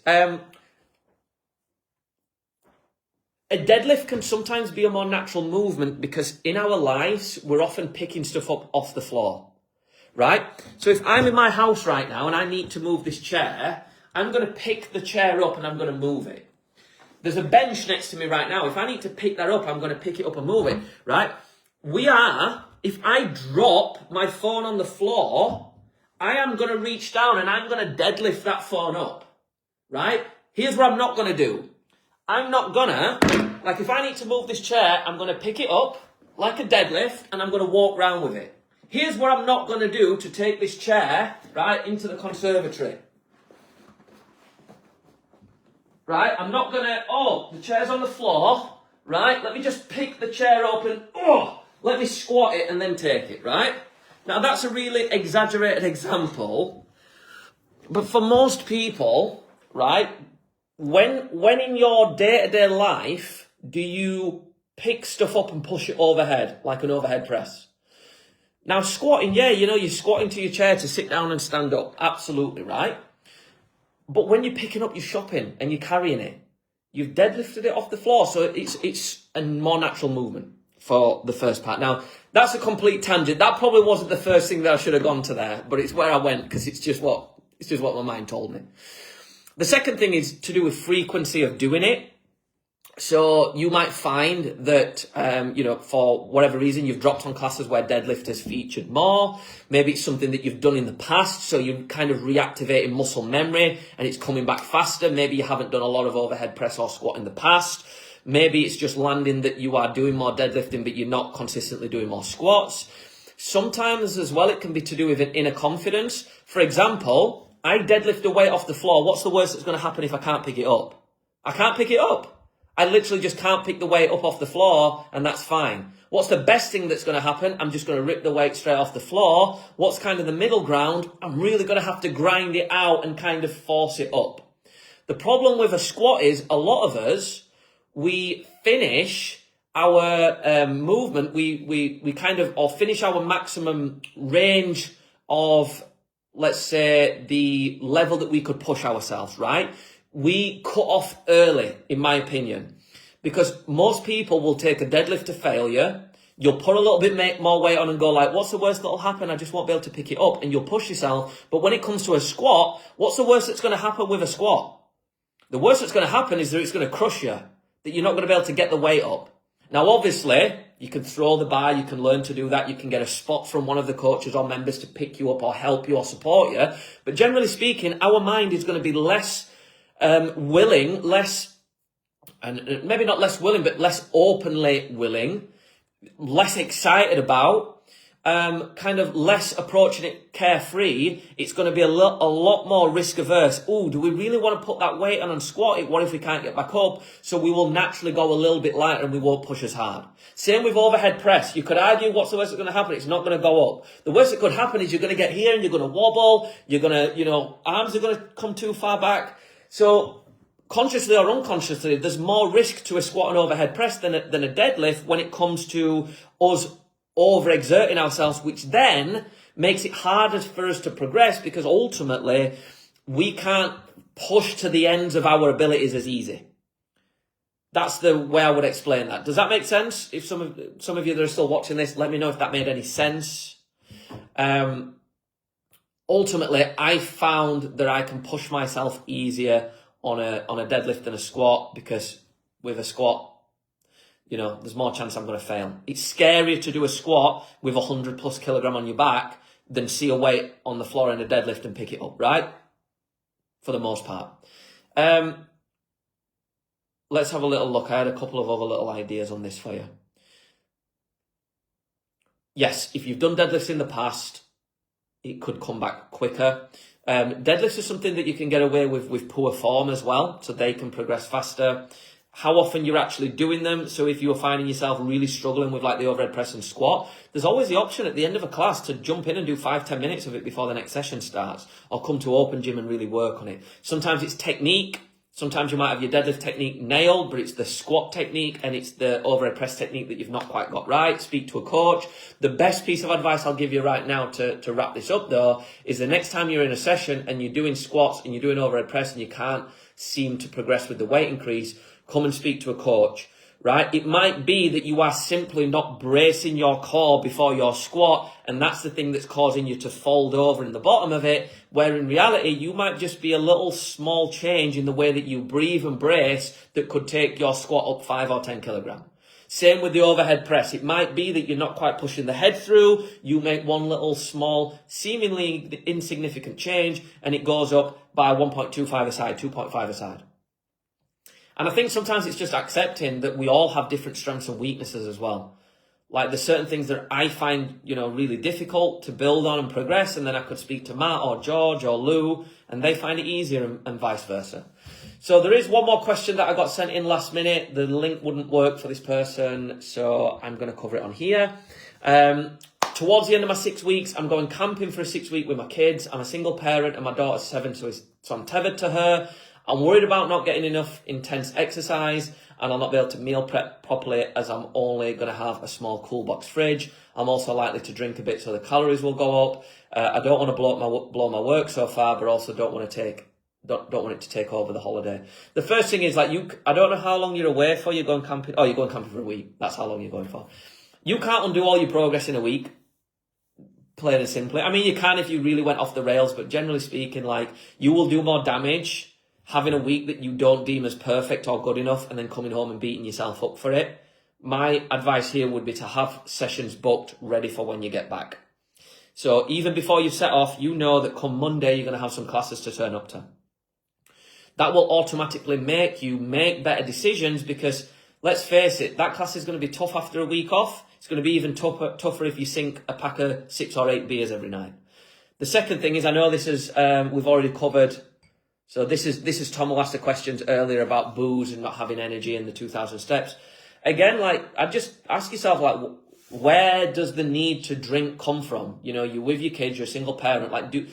A deadlift can sometimes be a more natural movement because in our lives, we're often picking stuff up off the floor, right? So if I'm in my house right now and I need to move this chair, I'm going to pick the chair up and I'm going to move it. There's a bench next to me right now. If I need to pick that up, I'm going to pick it up and move it, right? If I drop my phone on the floor, I am going to reach down and I'm going to deadlift that phone up, right? Here's what I'm not going to do. I'm not gonna, like if I need to move this chair, I'm gonna pick it up like a deadlift and I'm gonna walk around with it. Here's what I'm not gonna do to take this chair, right, into the conservatory. Right, I'm not gonna, the chair's on the floor, right, let me just pick the chair up and, let me squat it and then take it, right? Now that's a really exaggerated example, but for most people, right, when in your day-to-day life do you pick stuff up and push it overhead, like an overhead press? Now squatting, yeah, you're squatting to your chair to sit down and stand up. Absolutely, right? But when you're picking up your shopping and you're carrying it, you've deadlifted it off the floor. So it's a more natural movement for the first part. Now, that's a complete tangent. That probably wasn't the first thing that I should have gone to there, but it's where I went because it's just what my mind told me. The second thing is to do with frequency of doing it. So you might find that, for whatever reason, you've dropped on classes where deadlift has featured more. Maybe it's something that you've done in the past, so you're kind of reactivating muscle memory and it's coming back faster. Maybe you haven't done a lot of overhead press or squat in the past. Maybe it's just landing that you are doing more deadlifting, but you're not consistently doing more squats. Sometimes as well, it can be to do with an inner confidence. For example, I deadlift a weight off the floor. What's the worst that's going to happen if I can't pick it up? I can't pick it up. I literally just can't pick the weight up off the floor, and that's fine. What's the best thing that's going to happen? I'm just going to rip the weight straight off the floor. What's kind of the middle ground? I'm really going to have to grind it out and kind of force it up. The problem with a squat is a lot of us, we finish our movement, we kind of, or finish our maximum range of, let's say, the level that we could push ourselves, right? We cut off early, in my opinion, because most people will take a deadlift to failure. You'll put a little bit more weight on and go like, what's the worst that'll happen? I just won't be able to pick it up. And you'll push yourself. But when it comes to a squat, what's the worst that's going to happen with a squat? The worst that's going to happen is that it's going to crush you, that you're not going to be able to get the weight up. Now, obviously, you can throw the bar, you can learn to do that, you can get a spot from one of the coaches or members to pick you up or help you or support you. But generally speaking, our mind is going to be less willing, and maybe not less willing, but less openly willing, less excited about, kind of less approaching it carefree, it's going to be a lot more risk averse. Oh, do we really want to put that weight on and squat it? What if we can't get back up? So we will naturally go a little bit lighter and we won't push as hard. Same with overhead press. You could argue, what's the worst that's going to happen? It's not going to go up. The worst that could happen is you're going to get here and you're going to wobble. You're going to, arms are going to come too far back. So consciously or unconsciously, there's more risk to a squat and overhead press than a deadlift when it comes to us overexerting ourselves, which then makes it harder for us to progress because ultimately we can't push to the ends of our abilities as easy. That's the way I would explain that. Does that make sense? If some of you that are still watching this, let me know if that made any sense. Ultimately, I found that I can push myself easier on a deadlift than a squat because with a squat, there's more chance I'm going to fail. It's scarier to do a squat with 100 plus kilogram on your back than see a weight on the floor in a deadlift and pick it up, right? For the most part. Let's have a little look. I had a couple of other little ideas on this for you. Yes, if you've done deadlifts in the past, it could come back quicker. Deadlifts are something that you can get away with poor form as well, so they can progress faster. How often you're actually doing them. So if you're finding yourself really struggling with like the overhead press and squat, there's always the option at the end of a class to jump in and do 5-10 minutes of it before the next session starts, or come to open gym and really work on it. Sometimes it's technique. Sometimes you might have your deadlift technique nailed, but it's the squat technique and it's the overhead press technique that you've not quite got right. Speak to a coach. The best piece of advice I'll give you right now to wrap this up though, is the next time you're in a session and you're doing squats and you're doing overhead press and you can't seem to progress with the weight increase, come and speak to a coach, right? It might be that you are simply not bracing your core before your squat, and that's the thing that's causing you to fold over in the bottom of it, where in reality, you might just be a little small change in the way that you breathe and brace that could take your squat up 5 or 10 kilogram. Same with the overhead press. It might be that you're not quite pushing the head through. You make one little small, seemingly insignificant change, and it goes up by 1.25 a side, 2.5 a side. And I think sometimes it's just accepting that we all have different strengths and weaknesses as well. Like there's certain things that I find, really difficult to build on and progress. And then I could speak to Matt or George or Lou and they find it easier and vice versa. So there is one more question that I got sent in last minute. The link wouldn't work for this person. So I'm going to cover it on here. Towards the end of my 6 weeks, I'm going camping for a 6 week with my kids. I'm a single parent and my daughter's 7, so I'm tethered to her. I'm worried about not getting enough intense exercise and I'll not be able to meal prep properly as I'm only going to have a small cool box fridge. I'm also likely to drink a bit so the calories will go up. I don't want to blow my work so far, but also don't want it to take over the holiday. The first thing is I don't know how long you're away for. You're going camping. Oh, you're going camping for a week. That's how long you're going for. You can't undo all your progress in a week. Plain and simply. I mean, you can if you really went off the rails, but generally speaking, you will do more damage having a week that you don't deem as perfect or good enough and then coming home and beating yourself up for it. My advice here would be to have sessions booked ready for when you get back. So even before you set off, you know that come Monday, you're going to have some classes to turn up to. That will automatically make you make better decisions because let's face it, that class is going to be tough after a week off. It's going to be even tougher if you sink a pack of 6 or 8 beers every night. The second thing is, I know this is, we've already covered. So this is Tom who asked the questions earlier about booze and not having energy in the 2,000 steps. Again, I just ask yourself, where does the need to drink come from? You're with your kids, you're a single parent. Do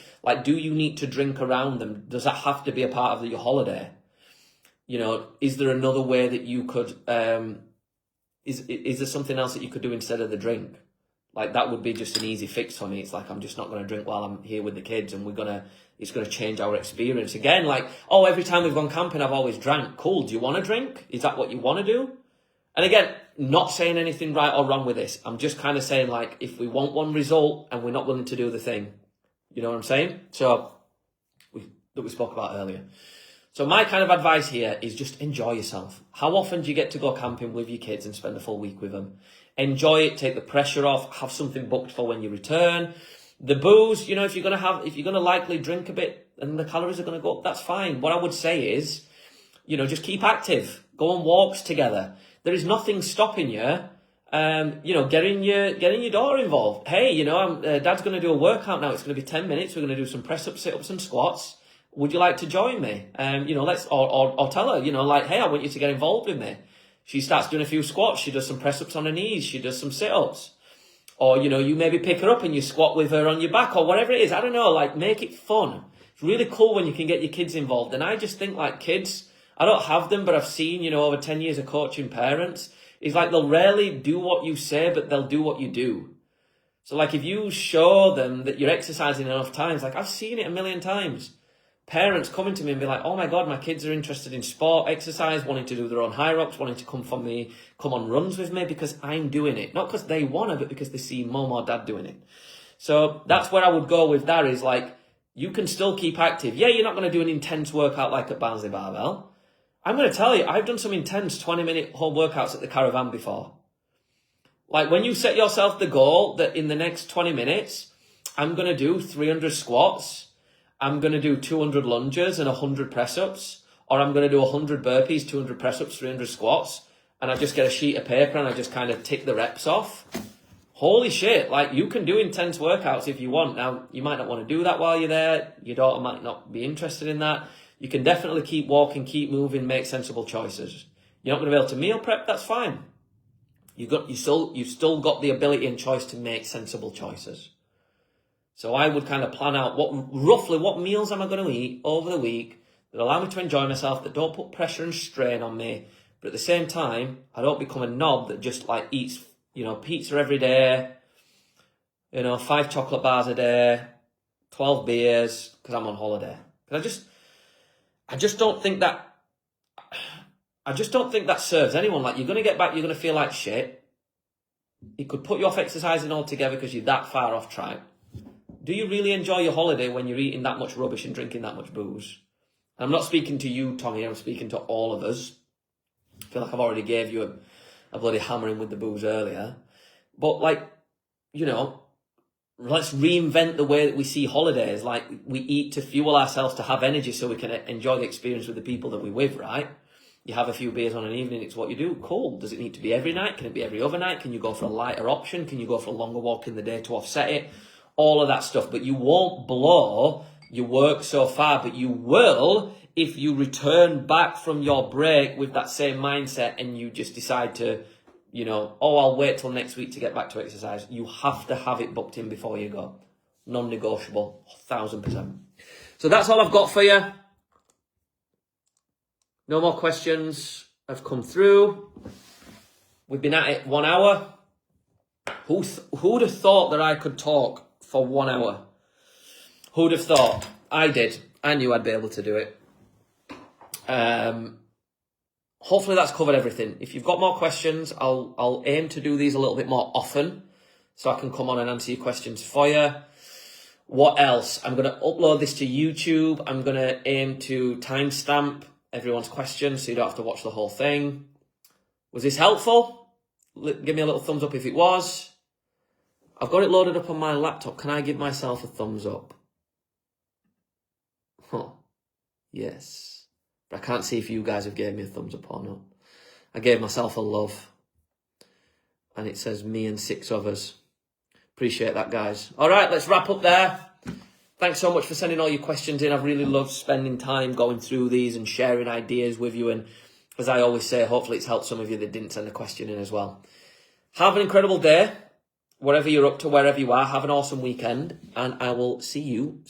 you need to drink around them? Does that have to be a part of your holiday? Is there another way that you could, is there something else that you could do instead of the drink? That would be just an easy fix for me. It's I'm just not going to drink while I'm here with the kids and it's going to change our experience. Again, every time we've gone camping, I've always drank. Cool. Do you want to drink? Is that what you want to do? And again, not saying anything right or wrong with this. I'm just kind of saying if we want one result and we're not willing to do the thing, you know what I'm saying? So that we spoke about earlier. So my kind of advice here is just enjoy yourself. How often do you get to go camping with your kids and spend a full week with them? Enjoy it, take the pressure off, have something booked for when you return. The booze, if you're going to likely drink a bit and the calories are going to go up, that's fine. What I would say is, just keep active. Go on walks together. There is nothing stopping you Getting your daughter involved. Hey, Dad's going to do a workout now. It's going to be 10 minutes. We're going to do some press ups, sit ups, and squats. Would you like to join me? Or tell her, hey, I want you to get involved with me. She starts doing a few squats. She does some press ups on her knees. She does some sit ups. Or, you maybe pick her up and you squat with her on your back or whatever it is. I don't know, make it fun. It's really cool when you can get your kids involved. And I just think kids, I don't have them, but I've seen, over 10 years of coaching parents, is they'll rarely do what you say, but they'll do what you do. So if you show them that you're exercising enough times, I've seen it a million times. Parents coming to me and be like, oh my God, my kids are interested in sport, exercise, wanting to do their own high rocks, wanting to come on runs with me because I'm doing it. Not because they want to, but because they see mom or dad doing it. So that's where I would go with that is you can still keep active. Yeah, you're not going to do an intense workout like at Barnsley Barbell. I'm going to tell you, I've done some intense 20-minute home workouts at the Caravan before. When you set yourself the goal that in the next 20 minutes, I'm going to do 300 squats, I'm going to do 200 lunges and 100 press-ups, or I'm going to do 100 burpees, 200 press-ups, 300 squats, and I just get a sheet of paper and I just kind of tick the reps off. Holy shit, you can do intense workouts if you want. Now, you might not want to do that while you're there. Your daughter might not be interested in that. You can definitely keep walking, keep moving, make sensible choices. You're not going to be able to meal prep, that's fine. You've still got the ability and choice to make sensible choices. So I would kind of plan out roughly what meals am I going to eat over the week that allow me to enjoy myself, that don't put pressure and strain on me, but at the same time, I don't become a knob that just eats, pizza every day, 5 chocolate bars a day, 12 beers, because I'm on holiday. Because I just don't think that serves anyone. You're going to get back, you're going to feel like shit. It could put you off exercising altogether because you're that far off track. Do you really enjoy your holiday when you're eating that much rubbish and drinking that much booze? I'm not speaking to you, Tommy. I'm speaking to all of us. I feel like I've already gave you a bloody hammering with the booze earlier. But let's reinvent the way that we see holidays. We eat to fuel ourselves, to have energy so we can enjoy the experience with the people that we're with, right? You have a few beers on an evening, it's what you do. Cool. Does it need to be every night? Can it be every other night? Can you go for a lighter option? Can you go for a longer walk in the day to offset it? All of that stuff. But you won't blow your work so far, but you will if you return back from your break with that same mindset and you just decide to, I'll wait till next week to get back to exercise. You have to have it booked in before you go. Non-negotiable, 1,000%. So that's all I've got for you. No more questions have come through. We've been at it 1 hour. Who'd have thought that I could talk for 1 hour? Who'd have thought? I did. I knew I'd be able to do it. Hopefully that's covered everything. If you've got more questions, I'll aim to do these a little bit more often so I can come on and answer your questions for you. What else? I'm going to upload this to YouTube. I'm going to aim to timestamp everyone's questions so you don't have to watch the whole thing. Was this helpful? Give me a little thumbs up if it was. I've got it loaded up on my laptop. Can I give myself a thumbs up? Yes. But I can't see if you guys have gave me a thumbs up or not. I gave myself a love. And it says me and 6 others. Appreciate that, guys. All right, let's wrap up there. Thanks so much for sending all your questions in. I've really loved spending time going through these and sharing ideas with you. And as I always say, hopefully it's helped some of you that didn't send a question in as well. Have an incredible day. Whatever you're up to, wherever you are, have an awesome weekend. And I will see you